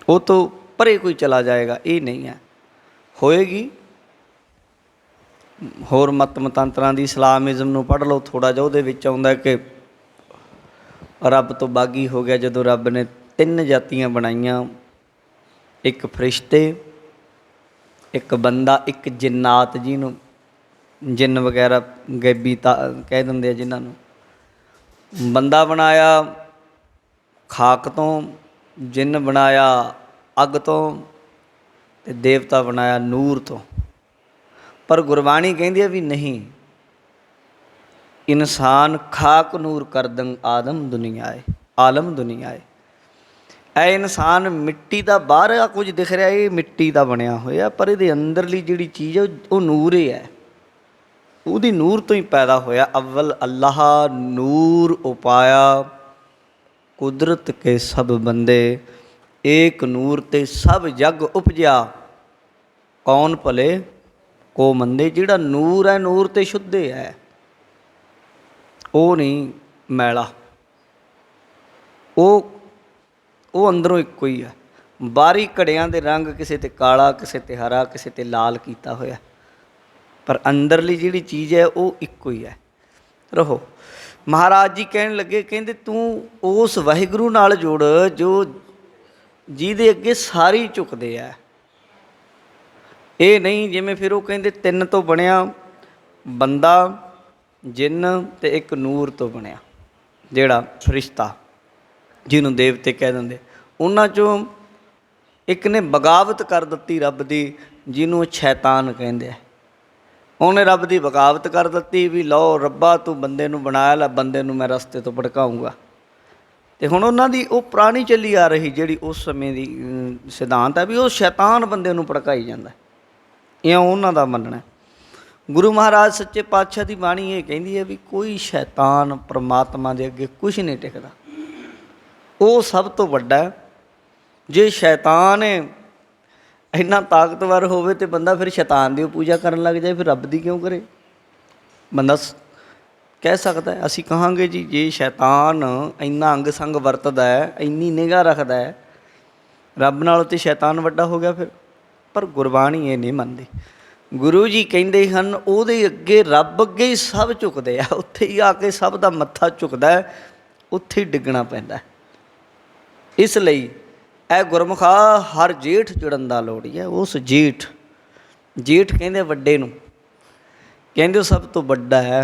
ਉਹ ਤੋਂ ਪਰੇ ਕੋਈ ਚਲਾ ਜਾਏਗਾ, ਇਹ ਨਹੀਂ ਹੈ। ਹੋਏਗੀ ਹੋਰ ਮਤ ਮਤਾਂਤਰਾਂ ਦੀ, ਇਸਲਾਮਿਜ਼ਮ ਨੂੰ ਪੜ੍ਹ ਲਓ ਥੋੜ੍ਹਾ ਜਿਹਾ, ਉਹਦੇ ਵਿੱਚ ਆਉਂਦਾ ਕਿ ਰੱਬ ਤੋਂ ਬਾਗੀ ਹੋ ਗਿਆ ਜਦੋਂ ਰੱਬ ਨੇ 3 ਜਾਤੀਆਂ ਬਣਾਈਆਂ, ਇੱਕ ਫਰਿਸ਼ਤੇ, ਇੱਕ ਬੰਦਾ, ਇੱਕ ਜਿੰਨਾਤ, ਜਿਹਨੂੰ ਜਿੰਨ ਵਗੈਰਾ ਗੈਬੀ ਤਾਂ ਕਹਿ ਦਿੰਦੇ ਆ ਜਿਨ੍ਹਾਂ ਨੂੰ। ਬੰਦਾ ਬਣਾਇਆ ਖਾਕ ਤੋਂ, ਜਿੰਨ ਬਣਾਇਆ ਅੱਗ ਤੋਂ, ਅਤੇ ਦੇਵਤਾ ਬਣਾਇਆ ਨੂਰ ਤੋਂ। ਪਰ ਗੁਰਬਾਣੀ ਕਹਿੰਦੀ ਹੈ ਵੀ ਨਹੀਂ, ਇਨਸਾਨ ਖਾਕ ਨੂਰ ਕਰਦੰ ਆਦਮ ਦੁਨੀਆਏ, ਆਲਮ ਦੁਨੀਆਏ। ਇਹ ਇਨਸਾਨ ਮਿੱਟੀ ਦਾ ਬਾਹਰ ਆ ਕੁਝ ਦਿਖ ਰਿਹਾ, ਇਹ ਮਿੱਟੀ ਦਾ ਬਣਿਆ ਹੋਇਆ, ਪਰ ਇਹਦੇ ਅੰਦਰਲੀ ਜਿਹੜੀ ਚੀਜ਼ ਹੈ ਉਹ ਨੂਰ ਹੀ ਹੈ। ਉਹਦੀ ਨੂਰ ਤੋਂ ਹੀ ਪੈਦਾ ਹੋਇਆ। ਅਵਲ ਅੱਲਾਹ ਨੂਰ ਉਪਾਇਆ, ਕੁਦਰਤ ਕੇ ਸਭ ਬੰਦੇ, ਏਕ ਨੂਰ ਤੇ ਸਭ ਜਗ ਉਪਜਿਆ, ਕੌਣ ਭਲੇ ਕੋ ਮੰਦੇ। ਜਿਹੜਾ ਨੂਰ ਹੈ, ਨੂਰ ਤੇ ਸ਼ੁੱਧੇ ਹੈ, ਉਹ ਨਹੀਂ ਮੈਲਾ, ਉਹ ਅੰਦਰੋਂ ਇੱਕੋ ਹੀ ਹੈ। ਬਾਹਰੀ ਘੜਿਆਂ ਦੇ ਰੰਗ ਕਿਸੇ 'ਤੇ ਕਾਲਾ, ਕਿਸੇ 'ਤੇ ਹਰਾ, ਕਿਸੇ 'ਤੇ ਲਾਲ ਕੀਤਾ ਹੋਇਆ, ਪਰ ਅੰਦਰਲੀ ਜਿਹੜੀ ਚੀਜ਼ ਹੈ ਉਹ ਇੱਕੋ ਹੀ ਹੈ। ਰਹੋ ਮਹਾਰਾਜ ਜੀ ਕਹਿਣ ਲੱਗੇ, ਕਹਿੰਦੇ ਤੂੰ ਉਸ ਵਾਹਿਗੁਰੂ ਨਾਲ ਜੁੜ ਜੋ ਜਿਹਦੇ ਅੱਗੇ ਸਾਰੇ ਝੁਕਦੇ ਆ। ਇਹ ਨਹੀਂ ਜਿਵੇਂ ਫਿਰ ਉਹ ਕਹਿੰਦੇ 3 ਤੋਂ ਬਣਿਆ, ਬੰਦਾ, ਜਿੰਨ ਅਤੇ ਇੱਕ ਨੂਰ ਤੋਂ ਬਣਿਆ, ਜਿਹੜਾ ਫਰਿਸ਼ਤਾ ਜਿਹਨੂੰ ਦੇਵਤੇ ਕਹਿ ਦਿੰਦੇ। ਉਹਨਾਂ 'ਚੋਂ ਇੱਕ ਨੇ ਬਗਾਵਤ ਕਰ ਦਿੱਤੀ ਰੱਬ ਦੀ, ਜਿਹਨੂੰ ਸ਼ੈਤਾਨ ਕਹਿੰਦੇ ਆ। ਉਹਨੇ ਰੱਬ ਦੀ ਬਗਾਵਤ ਕਰ ਦਿੱਤੀ ਵੀ ਲਓ ਰੱਬਾ ਤੂੰ ਬੰਦੇ ਨੂੰ ਬਣਾਇਆ ਲੈ, ਬੰਦੇ ਨੂੰ ਮੈਂ ਰਸਤੇ ਤੋਂ ਭਟਕਾਊਂਗਾ। ਅਤੇ ਹੁਣ ਉਹਨਾਂ ਦੀ ਉਹ ਪੁਰਾਣੀ ਚੱਲੀ ਆ ਰਹੀ ਜਿਹੜੀ ਉਸ ਸਮੇਂ ਦੀ ਸਿਧਾਂਤ ਹੈ ਵੀ ਉਹ ਸ਼ੈਤਾਨ ਬੰਦੇ ਨੂੰ ਭੜਕਾਈ ਜਾਂਦਾ, ਇਉਂ ਉਹਨਾਂ ਦਾ ਮੰਨਣਾ। ਗੁਰੂ ਮਹਾਰਾਜ ਸੱਚੇ ਪਾਤਸ਼ਾਹ ਦੀ ਬਾਣੀ ਇਹ ਕਹਿੰਦੀ ਹੈ ਵੀ ਕੋਈ ਸ਼ੈਤਾਨ ਪਰਮਾਤਮਾ ਦੇ ਅੱਗੇ ਕੁਛ ਨਹੀਂ ਟਿਕਦਾ, ਉਹ ਸਭ ਤੋਂ ਵੱਡਾ। ਜੇ ਸ਼ੈਤਾਨ ਇੰਨਾ ਤਾਕਤਵਰ ਹੋਵੇ ਤਾਂ ਬੰਦਾ ਫਿਰ ਸ਼ੈਤਾਨ ਦੀ ਪੂਜਾ ਕਰਨ ਲੱਗ ਜਾਏ, ਫਿਰ ਰੱਬ ਦੀ ਕਿਉਂ ਕਰੇ? ਬੰਦਾ ਕਹਿ ਸਕਦਾ, ਅਸੀਂ ਕਹਾਂਗੇ ਜੀ ਜੇ ਸ਼ੈਤਾਨ ਇੰਨਾ ਅੰਗ ਸੰਗ ਵਰਤਦਾ ਹੈ, ਇੰਨੀ ਨਿਗਾਹ ਰੱਖਦਾ ਹੈ ਰੱਬ ਨਾਲੋਂ, ਤਾਂ ਸ਼ੈਤਾਨ ਵੱਡਾ ਹੋ ਗਿਆ ਫਿਰ। ਪਰ ਗੁਰਬਾਣੀ ਇਹ ਨਹੀਂ ਮੰਨਦੀ। ਗੁਰੂ ਜੀ ਕਹਿੰਦੇ ਹਨ ਉਹਦੇ ਅੱਗੇ, ਰੱਬ ਅੱਗੇ ਹੀ ਸਭ ਝੁਕਦੇ ਆ, ਉੱਥੇ ਹੀ ਆ ਕੇ ਸਭ ਦਾ ਮੱਥਾ ਝੁਕਦਾ ਹੈ, ਉੱਥੇ ਹੀ ਡਿੱਗਣਾ ਪੈਂਦਾ। ਇਸ ਲਈ ਇਹ ਗੁਰਮੁਖਾ ਹਰ ਜੇਠ ਜੁੜਨ ਲੋੜੀ ਹੈ। ਉਸ ਜੇਠ, ਜੇਠ ਕਹਿੰਦੇ ਵੱਡੇ ਨੂੰ, ਕਹਿੰਦੇ ਉਹ ਸਭ ਤੋਂ ਵੱਡਾ ਹੈ।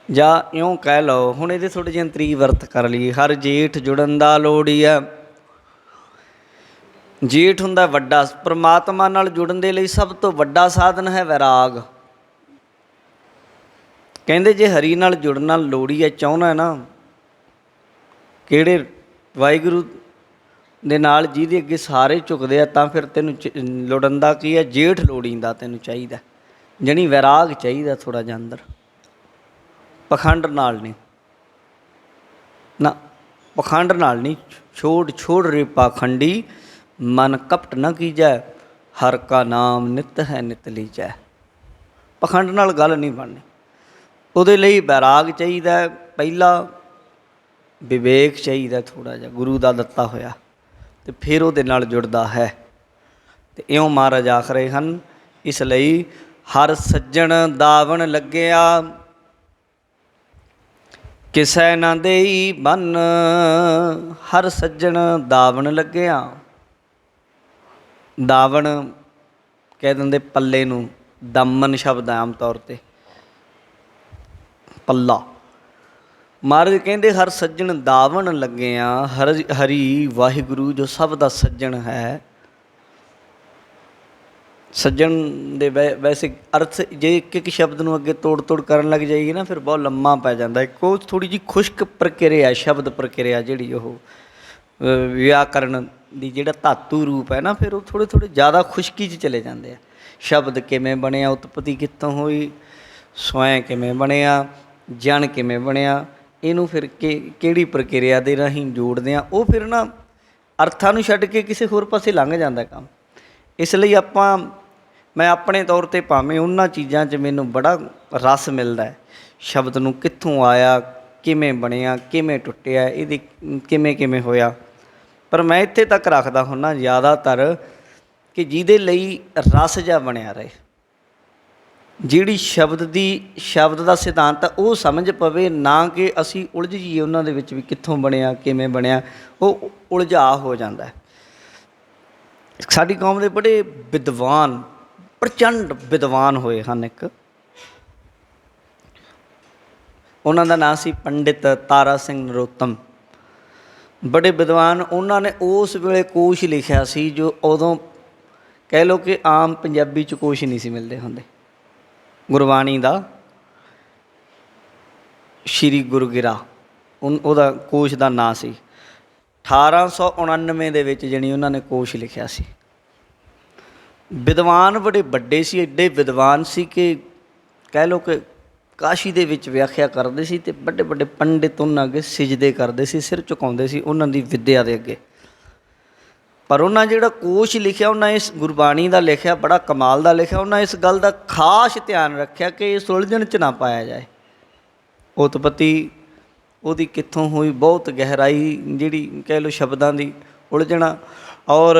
ਜਾਂ ਇਉਂ ਕਹਿ ਲਓ, ਹੁਣ ਇਹਦੇ ਥੋੜ੍ਹੇ ਜਿਹੇ ਅੰਤਰੀ ਵਰਤ ਕਰ ਲਈਏ। ਹਰ ਜੇਠ ਜੁੜਨ ਲੋੜੀ ਹੈ। ਜੇਠ ਹੁੰਦਾ ਵੱਡਾ। ਪਰਮਾਤਮਾ ਨਾਲ ਜੁੜਨ ਦੇ ਲਈ ਸਭ ਤੋਂ ਵੱਡਾ ਸਾਧਨ ਹੈ ਵੈਰਾਗ। ਕਹਿੰਦੇ ਜੇ ਹਰੀ ਨਾਲ ਜੁੜਨਾ ਲੋੜੀ ਹੈ, ਚਾਹੁੰਦਾ ਨਾ ਕਿਹੜੇ ਵਾਹਿਗੁਰੂ ਦੇ ਨਾਲ ਜਿਹਦੇ ਅੱਗੇ ਸਾਰੇ ਝੁਕਦੇ ਆ, ਤਾਂ ਫਿਰ ਤੈਨੂੰ ਲੋੜੀਂਦਾ ਕੀ ਹੈ? ਜੇਠ ਲੋੜੀਂਦਾ ਤੈਨੂੰ ਚਾਹੀਦਾ, ਜਾਣੀ ਵੈਰਾਗ ਚਾਹੀਦਾ ਥੋੜ੍ਹਾ ਜਿਹਾ ਅੰਦਰ। ਪਖੰਡ ਨਾਲ ਨਹੀਂ ਨਾ, ਪਖੰਡ ਨਾਲ ਨਹੀਂ। ਛੋੜ ਰੇ ਪਾਖੰਡੀ, ਮਨ ਕਪਟ ਨਾ ਕੀਜੈ, ਹਰ ਕਾ ਨਾਮ ਨਿਤ ਹੈ ਨਿਤ ਲੀਜੈ। ਪਖੰਡ ਨਾਲ ਗੱਲ ਨਹੀਂ ਬਣਨੀ। ਉਹਦੇ ਲਈ ਵੈਰਾਗ ਚਾਹੀਦਾ, ਪਹਿਲਾ ਵਿਵੇਕ ਚਾਹੀਦਾ ਥੋੜ੍ਹਾ ਜਿਹਾ, ਗੁਰੂ ਦਾ ਦਿੱਤਾ ਹੋਇਆ, ਅਤੇ ਫਿਰ ਉਹਦੇ ਨਾਲ ਜੁੜਦਾ ਹੈ। ਅਤੇ ਇਉਂ ਮਹਾਰਾਜ ਆਖ ਰਹੇ ਹਨ। ਇਸ ਲਈ हर सज्जन दावन लग्या किसै ना देई बन। हर सज्जन दावन लग्या। दावन कह देंगे पल्ले नूं, दामन शब्द है आम तौर पर पल्ला। महाराज कहते हर सज्जन दावन लग्या। हरि वाहिगुरु जो सब का सज्जन है। सज्जन दे वैसे अर्थ जे एक शब्द नूं अगे तोड़ तोड़ करन लग जाइए ना फिर बहुत लम्मा पै जाता है। को थोड़ी जी खुश्क प्रक्रिया शब्द प्रक्रिया जिहड़ी ओह व्याकरण दी जिहड़ा धातु रूप है ना फिर वो थोड़े थोड़े ज़्यादा खुश्की च चले जाते हैं। शब्द किवें बनिया, उत्पत्ति कित्तों हुई, स्वयं किवें बनिया, जन किवें बनिया, इनू फिर किहड़ी प्रक्रिया दे राहीं जोड़ते हैं वो फिर ना अर्थां नूं छड्ड के किसी होर पासे लंघ जाता काम। इसलिए आपां मैं अपने तौर पर भावें उन्हां चीज़ां 'च मैनूं बड़ा रस मिलता है। शब्द नूं कित्थों आया, किवें बनिया, किवें टुटिया, इहदी किवें किवें होया, पर मैं इत्थे तक रखदा हुन्ना ज़्यादातर कि जिहदे लई रस जिहा बनिया रहे, जिहड़ी शब्द दा सिद्धांत है वो समझ पवे, ना कि असी उलझ जाइए उन्हां दे विच भी कित्थों बनिया किवें बनिया, वो उलझा हो जाता है। साडी कौम दे बड़े विद्वान, प्रचंड विद्वान होए हैं। एक उन्हां दा नाम सी पंडित तारा सिंह नरोत्तम। बड़े विद्वान, उन्होंने उस वेले कोश लिखिया सी जो उदों कह लो कि आम पंजाबी च कोश नहीं सी मिलते होंदे। गुरबाणी दा श्री गुरगिरा उहदा कोश का नाम सी। 1899 दे विच जणी उन्होंने कोश लिखिया सी। विद्वान बड़े बड़े सी, एडे विद्वान सी कि कह लो कि काशी दे विच व्याख्या करते सी ते बड़े बड़े पंडित उन्हां अगे सिजदे करते सी, सिर झुकाउंदे सी उन्हां दी विद्या दे अगे। पर उन्हां जिहड़ा कोश लिखिया उन्हां इस गुरबाणी दा लिखिया बड़ा कमाल दा लिखिया। उन्हां इस गल दा खास ध्यान रखिया कि इस उलझन च ना पाया जाए। उत्पत्ति उहदी कित्थों हुई, बहुत गहराई जिहड़ी कह लो शब्दां दी उलझना, और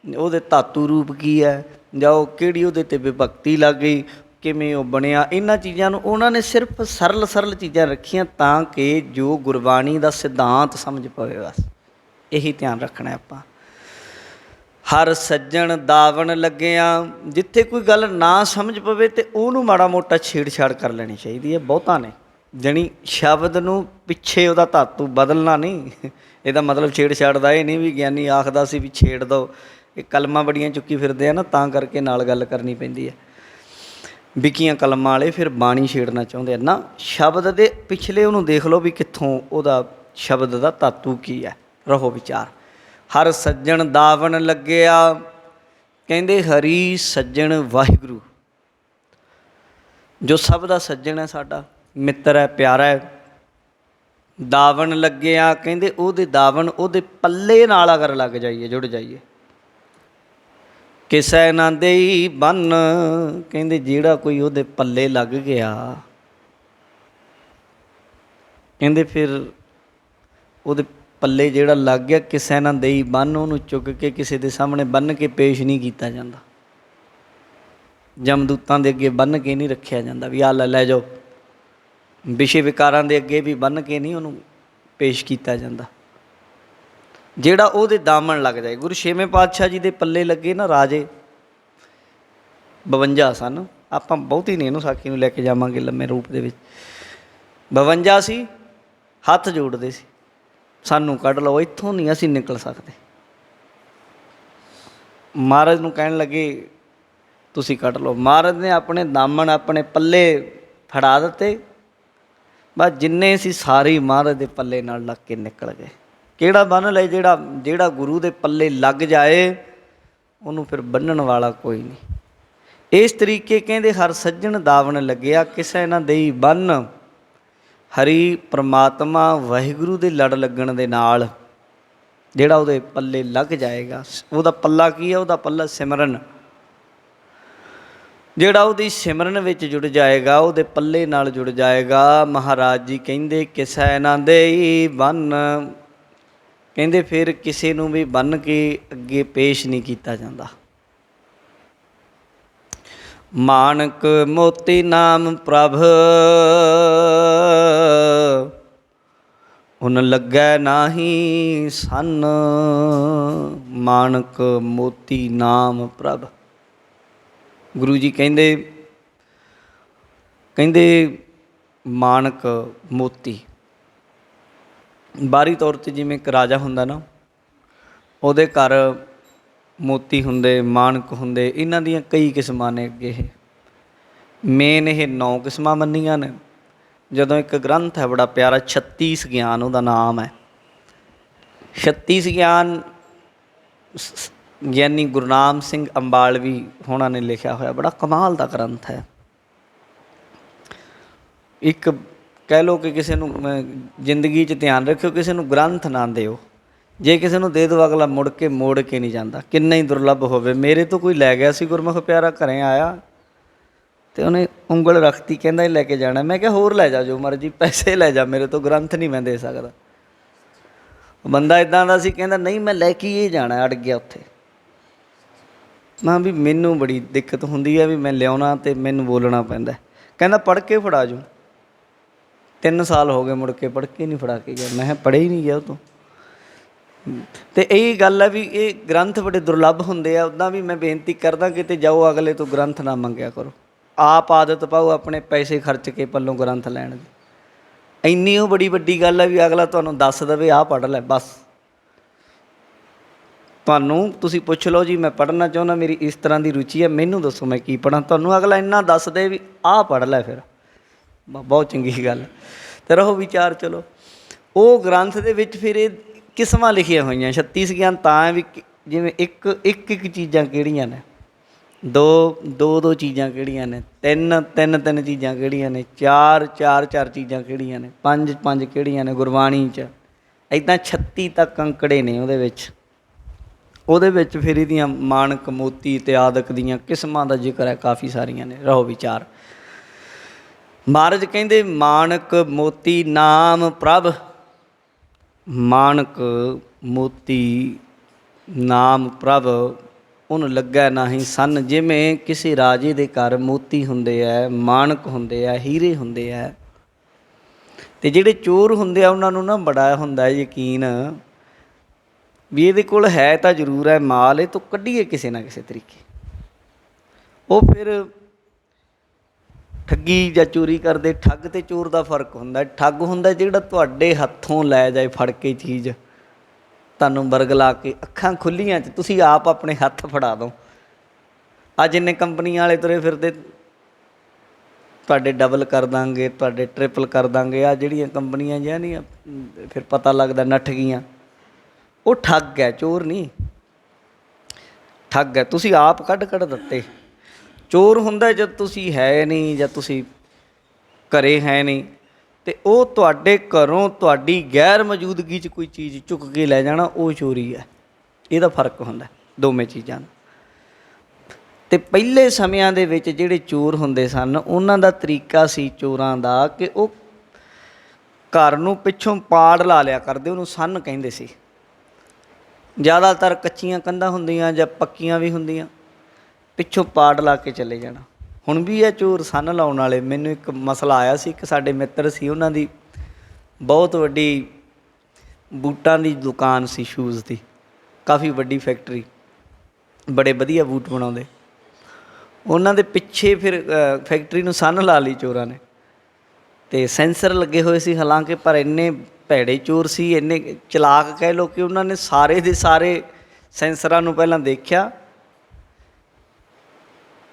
उहदे धातु रूप की है जां ओह किहड़ी उहदे ते विभक्ति लग गई, किवें वो बनिया, इन्हां चीज़ां नूं उन्होंने सिर्फ सरल सरल चीज़ां रखियां तां कि जो गुरबाणी दा सिद्धांत समझ पवे। बस यही ध्यान रखना है आपां। हर सज्जन दावन लग्या, जिथे कोई गल ना समझ पवे तो उहनूं माड़ा मोटा छेड़छाड़ कर लेनी चाहिए है। बहुता ने जणी शब्द नूं पिछे उहदा धातु बदलना नहीं, इहदा मतलब छेड़छाड़ दा ये नहीं भी ज्ञानी आखदा सी भी छेड़ दो, ये कलमां बड़ियां चुक्की फिरदे आ ना तां करके नाल गल करनी पैंदी है। विकियां कलमां वाले फिर बाणी छेड़ना चाहुंदे ना, शब्द दे पिछले उहनूं देख लो भी कित्थों उहदा शब्द दा धातु की है। रहो विचार। हर सज्जन दावन लग्या, कहंदे हरी सज्जन वाहिगुरु जो सब दा सज्जन है, साडा मित्र है, प्यारा है। दावन लग्या, कहंदे उहदे दावन उहदे पल्ले नाल अगर लग जाइए, जुड़ जाइए, किसै ना देई बन, कहंदे जिहड़ा कोई उहदे पल्ले लग गया, कहंदे फिर उहदे पल्ले जिहड़ा लग गया, किसै ना देई बन, उहनूं चुक के किसी दे सामने बन के पेश नहीं किया जाता। जमदूतां दे अगे बन के नहीं रखिया जाता भी आ लै जाओ। विषय विकारां दे अगे भी बन के नहीं उहनूं पेश किया जाता। जिहड़ा उहदे दामन लग जाए। गुरु छेवें पातशाह जी दे पल्ले लगे ना राजे 52 सन। आपां बहुती नहीं इहनूं साखी नूं लैके जावांगे लम्मे रूप दे विच। 52 सी, हत्थ जोड़दे सी, सानूं कढ लो, इत्थों नहीं असीं निकल सकते। महाराज नूं कहण लगे तुसीं कढ लो। महाराज ने अपने दामन अपने पल्ले फड़ा दिते, बस जिन्ने सी सारे महाराज दे पल्ले नाल लग के निकल गए। किहड़ा बन ले, जिहड़ा गुरु दे पल्ले लग जाए उन्होंने फिर बन्नण वाला कोई नहीं। इस तरीके कहंदे हर सज्जन दावन लग्या, किसै ना देई बन। हरी परमात्मा वाहिगुरू दे लड़ लगण दे नाल जिहड़ा उहदे पल्ले लग जाएगा, उहदा पल्ला की है, उहदा पल्ला सिमरन। जिहड़ा उहदी सिमरन विच जुड़ जाएगा, उहदे पल्ले नाल जुड़ जाएगा। महाराज जी कहंदे किसै ना देई बन, कहंदे फिर किसी नूं भी बन के अगे पेश नहीं किया जाता। ਮਾਨਕ ਮੋਤੀ ਨਾਮ ਪ੍ਰਭ ਉਨ ਲੱਗੈ ਨਾਹੀ ਸੰਨ। ਮਾਨਕ ਮੋਤੀ ਨਾਮ ਪ੍ਰਭ। ਗੁਰੂ ਜੀ ਕਹਿੰਦੇ ਮਾਨਕ ਮੋਤੀ ਬਾਹਰੀ ਤੌਰ 'ਤੇ ਜਿਵੇਂ ਇੱਕ ਰਾਜਾ ਹੁੰਦਾ ਨਾ, ਉਹਦੇ ਘਰ ਮੋਤੀ ਹੁੰਦੇ, ਮਾਨਕ ਹੁੰਦੇ। ਇਹਨਾਂ ਦੀਆਂ ਕਈ ਕਿਸਮਾਂ ਨੇ ਅੱਗੇ। ਇਹ ਮੇਨ ਇਹ 9 ਕਿਸਮਾਂ ਮੰਨੀਆਂ ਨੇ। ਜਦੋਂ ਇੱਕ ਗ੍ਰੰਥ ਹੈ ਬੜਾ ਪਿਆਰਾ, 36 ਗਿਆਨ ਉਹਦਾ ਨਾਮ ਹੈ। 36 ਗਿਆਨ ਗਿਆਨੀ ਗੁਰਨਾਮ ਸਿੰਘ ਅੰਬਾਲਵੀ ਹੋਣਾ ਨੇ ਲਿਖਿਆ ਹੋਇਆ, ਬੜਾ ਕਮਾਲ ਦਾ ਗ੍ਰੰਥ ਹੈ। ਇੱਕ ਕਹਿ ਲਓ ਕਿ ਕਿਸੇ ਨੂੰ ਜ਼ਿੰਦਗੀ 'ਚ ਧਿਆਨ ਰੱਖਿਓ, ਕਿਸੇ ਨੂੰ ਗ੍ਰੰਥ ਨਾ ਦਿਓ। ਜੇ ਕਿਸੇ ਨੂੰ ਦੇ ਦਿਓ, ਅਗਲਾ ਮੁੜ ਕੇ ਨਹੀਂ ਜਾਂਦਾ, ਕਿੰਨਾ ਹੀ ਦੁਰਲੱਭ ਹੋਵੇ। ਮੇਰੇ ਤੋਂ ਕੋਈ ਲੈ ਗਿਆ ਸੀ ਗੁਰਮੁਖ ਪਿਆਰਾ, ਘਰੇ ਆਇਆ ਅਤੇ ਉਹਨੇ ਉਂਗਲ ਰੱਖਤੀ, ਕਹਿੰਦਾ ਇਹ ਲੈ ਕੇ ਜਾਣਾ। ਮੈਂ ਕਿਹਾ ਹੋਰ ਲੈ ਜਾ, ਜੋ ਮਰਜ਼ੀ ਪੈਸੇ ਲੈ ਜਾ, ਮੇਰੇ ਤੋਂ ਗ੍ਰੰਥ ਨਹੀਂ ਮੈਂ ਦੇ ਸਕਦਾ। ਬੰਦਾ ਇੱਦਾਂ ਦਾ ਸੀ, ਕਹਿੰਦਾ ਨਹੀਂ ਮੈਂ ਲੈ ਕੇ ਇਹ ਜਾਣਾ, ਅੜ ਗਿਆ ਉੱਥੇ। ਮੈਂ ਵੀ ਮੈਨੂੰ ਬੜੀ ਦਿੱਕਤ ਹੁੰਦੀ ਹੈ ਵੀ ਮੈਂ ਲਿਆਉਣਾ ਅਤੇ ਮੈਨੂੰ ਬੋਲਣਾ ਪੈਂਦਾ। ਕਹਿੰਦਾ ਪੜ੍ਹ ਕੇ ਫੜਾ ਜੂ। 3 ਸਾਲ ਹੋ ਗਏ, ਮੁੜ ਕੇ ਪੜ੍ਹ ਕੇ ਨਹੀਂ ਫੜਾ ਕੇ ਗਿਆ। ਮੈਂ ਕਿਹਾ ਪੜ੍ਹੇ ਹੀ ਨਹੀਂ ਗਿਆ ਉਹ ਤੋਂ। ਅਤੇ ਇਹੀ ਗੱਲ ਹੈ ਵੀ ਇਹ ਗ੍ਰੰਥ ਬੜੇ ਦੁਰਲੱਭ ਹੁੰਦੇ ਆ। ਉੱਦਾਂ ਵੀ ਮੈਂ ਬੇਨਤੀ ਕਰਦਾ ਕਿਤੇ ਜਾਓ, ਅਗਲੇ ਤੋਂ ਗ੍ਰੰਥ ਨਾ ਮੰਗਿਆ ਕਰੋ। ਆਪ ਆਦਤ ਪਾਓ ਆਪਣੇ ਪੈਸੇ ਖਰਚ ਕੇ ਪੱਲੋਂ ਗ੍ਰੰਥ ਲੈਣ ਦੀ। ਇੰਨੀ ਉਹ ਬੜੀ ਵੱਡੀ ਗੱਲ ਹੈ ਵੀ ਅਗਲਾ ਤੁਹਾਨੂੰ ਦੱਸ ਦੇਵੇ ਆਹ ਪੜ੍ਹ ਲੈ, ਬਸ। ਤੁਹਾਨੂੰ ਤੁਸੀਂ ਪੁੱਛ ਲਓ ਜੀ ਮੈਂ ਪੜ੍ਹਨਾ ਚਾਹੁੰਦਾ, ਮੇਰੀ ਇਸ ਤਰ੍ਹਾਂ ਦੀ ਰੁਚੀ ਹੈ, ਮੈਨੂੰ ਦੱਸੋ ਮੈਂ ਕੀ ਪੜ੍ਹਾਂ। ਤੁਹਾਨੂੰ ਅਗਲਾ ਇੰਨਾ ਦੱਸ ਦੇ ਵੀ ਆਹ ਪੜ੍ਹ ਲੈ, ਫਿਰ ਬਹੁਤ ਚੰਗੀ ਗੱਲ। ਅਤੇ ਰਹੋ ਵਿਚਾਰ, ਚਲੋ ਉਹ ਗ੍ਰੰਥ ਦੇ ਵਿੱਚ ਫਿਰ ਇਹ ਕਿਸਮਾਂ ਲਿਖੀਆਂ ਹੋਈਆਂ। 36 ਗਿਆਨ ਤਾਂ ਹੈ ਵੀ ਜਿਵੇਂ ਇੱਕ ਚੀਜ਼ਾਂ ਕਿਹੜੀਆਂ ਨੇ, ਦੋ ਚੀਜ਼ਾਂ ਕਿਹੜੀਆਂ ਨੇ, ਤਿੰਨ ਚੀਜ਼ਾਂ ਕਿਹੜੀਆਂ ਨੇ, ਚਾਰ ਚੀਜ਼ਾਂ ਕਿਹੜੀਆਂ ਨੇ, ਪੰਜ ਕਿਹੜੀਆਂ ਨੇ ਗੁਰਬਾਣੀ 'ਚ। ਇੱਦਾਂ 36 ਤੱਕ ਅੰਕੜੇ ਨੇ ਉਹਦੇ ਵਿੱਚ ਫਿਰ ਇਹਦੀਆਂ ਮਾਨਕ ਮੋਤੀ ਅਤੇ ਆਦਿਕ ਦੀਆਂ ਕਿਸਮਾਂ ਦਾ ਜ਼ਿਕਰ ਹੈ, ਕਾਫੀ ਸਾਰੀਆਂ ਨੇ। ਰਹੋ ਵਿਚਾਰ। ਮਹਾਰਾਜ ਕਹਿੰਦੇ ਮਾਨਕ ਮੋਤੀ ਨਾਮ ਪ੍ਰਭ। ਮਾਨਕ ਮੋਤੀ ਨਾਮ ਪ੍ਰਭ ਉਹਨੂੰ ਲੱਗੈ ਨਾਹੀ ਸੰਨ। ਜਿਵੇਂ ਕਿਸੇ ਰਾਜੇ ਦੇ ਘਰ ਮੋਤੀ ਹੁੰਦੇ ਹੈ, ਮਾਨਕ ਹੁੰਦੇ ਆ, ਹੀਰੇ ਹੁੰਦੇ ਆ, ਅਤੇ ਜਿਹੜੇ ਚੋਰ ਹੁੰਦੇ ਆ ਉਹਨਾਂ ਨੂੰ ਨਾ ਬੜਾ ਹੁੰਦਾ ਯਕੀਨ ਵੀ ਇਹਦੇ ਕੋਲ ਹੈ ਤਾਂ ਜ਼ਰੂਰ ਹੈ ਮਾਲ, ਇਹ ਤੋਂ ਕੱਢੀਏ ਕਿਸੇ ਨਾ ਕਿਸੇ ਤਰੀਕੇ। ਉਹ ਫਿਰ ਠੱਗੀ ਜਾਂ ਚੋਰੀ ਕਰਦੇ। ਠੱਗ ਅਤੇ ਚੋਰ ਦਾ ਫਰਕ ਹੁੰਦਾ। ਠੱਗ ਹੁੰਦਾ ਜਿਹੜਾ ਤੁਹਾਡੇ ਹੱਥੋਂ ਲੈ ਜਾਏ ਫੜ ਕੇ ਚੀਜ਼, ਤੁਹਾਨੂੰ ਬਰਗਲਾ ਕੇ ਅੱਖਾਂ ਖੁੱਲ੍ਹੀਆਂ 'ਚ ਤੁਸੀਂ ਆਪ ਆਪਣੇ ਹੱਥ ਫੜਾ ਦਿਓ। ਅੱਜ ਇੰਨੇ ਕੰਪਨੀਆਂ ਵਾਲੇ ਤੁਰੇ ਫਿਰਦੇ, ਤੁਹਾਡੇ ਡਬਲ ਕਰ ਦਾਂਗੇ, ਤੁਹਾਡੇ ਟ੍ਰਿਪਲ ਕਰ ਦਾਂਗੇ। ਆਹ ਜਿਹੜੀਆਂ ਕੰਪਨੀਆਂ ਜਿਹੀਆਂ ਨਹੀਂ, ਫਿਰ ਪਤਾ ਲੱਗਦਾ ਨੱਠ ਗਈਆਂ। ਉਹ ਠੱਗ ਹੈ, ਚੋਰ ਨਹੀਂ। ਠੱਗ ਹੈ, ਤੁਸੀਂ ਆਪ ਕੱਢ ਦਿੱਤੇ। ਚੋਰ ਹੁੰਦਾ ਜਦ ਤੁਸੀਂ ਹੈ ਨਹੀਂ ਜਾਂ ਤੁਸੀਂ ਘਰੇ ਹੈ ਨਹੀਂ, ਅਤੇ ਉਹ ਤੁਹਾਡੇ ਘਰੋਂ ਤੁਹਾਡੀ ਗੈਰ ਮੌਜੂਦਗੀ 'ਚ ਕੋਈ ਚੀਜ਼ ਚੁੱਕ ਕੇ ਲੈ ਜਾਣਾ, ਉਹ ਚੋਰੀ ਹੈ। ਇਹਦਾ ਫਰਕ ਹੁੰਦਾ ਦੋਵੇਂ ਚੀਜ਼ਾਂ ਦਾ। ਅਤੇ ਪਹਿਲੇ ਸਮਿਆਂ ਦੇ ਵਿੱਚ ਜਿਹੜੇ ਚੋਰ ਹੁੰਦੇ ਸਨ, ਉਹਨਾਂ ਦਾ ਤਰੀਕਾ ਸੀ ਚੋਰਾਂ ਦਾ ਕਿ ਉਹ ਘਰ ਨੂੰ ਪਿੱਛੋਂ ਪਾੜ ਲਾ ਲਿਆ ਕਰਦੇ, ਉਹਨੂੰ ਸੰਨ ਕਹਿੰਦੇ ਸੀ। ਜ਼ਿਆਦਾਤਰ ਕੱਚੀਆਂ ਕੰਧਾਂ ਹੁੰਦੀਆਂ ਜਾਂ ਪੱਕੀਆਂ ਵੀ ਹੁੰਦੀਆਂ, ਪਿੱਛੋਂ ਪਾੜ ਲਾ ਕੇ ਚਲੇ ਜਾਣਾ। ਹੁਣ ਵੀ ਇਹ ਚੋਰ ਸੰਨ ਲਾਉਣ ਵਾਲੇ। ਮੈਨੂੰ ਇੱਕ ਮਸਲਾ ਆਇਆ ਸੀ, ਇੱਕ ਸਾਡੇ ਮਿੱਤਰ ਸੀ, ਉਹਨਾਂ ਦੀ ਬਹੁਤ ਵੱਡੀ ਬੂਟਾਂ ਦੀ ਦੁਕਾਨ ਸੀ, ਸ਼ੂਜ਼ ਦੀ, ਕਾਫੀ ਵੱਡੀ ਫੈਕਟਰੀ, ਬੜੇ ਵਧੀਆ ਬੂਟ ਬਣਾਉਂਦੇ। ਉਹਨਾਂ ਦੇ ਪਿੱਛੇ ਫਿਰ ਫੈਕਟਰੀ ਨੂੰ ਸੰਨ ਲਾ ਲਈ ਚੋਰਾਂ ਨੇ, ਅਤੇ ਸੈਂਸਰ ਲੱਗੇ ਹੋਏ ਸੀ ਹਾਲਾਂਕਿ, ਪਰ ਇੰਨੇ ਭੈੜੇ ਚੋਰ ਸੀ, ਇੰਨੇ ਚਲਾਕ ਕਹਿ ਲਓ ਕਿ ਉਹਨਾਂ ਨੇ ਸਾਰੇ ਦੇ ਸਾਰੇ ਸੈਂਸਰਾਂ ਨੂੰ ਪਹਿਲਾਂ ਦੇਖਿਆ।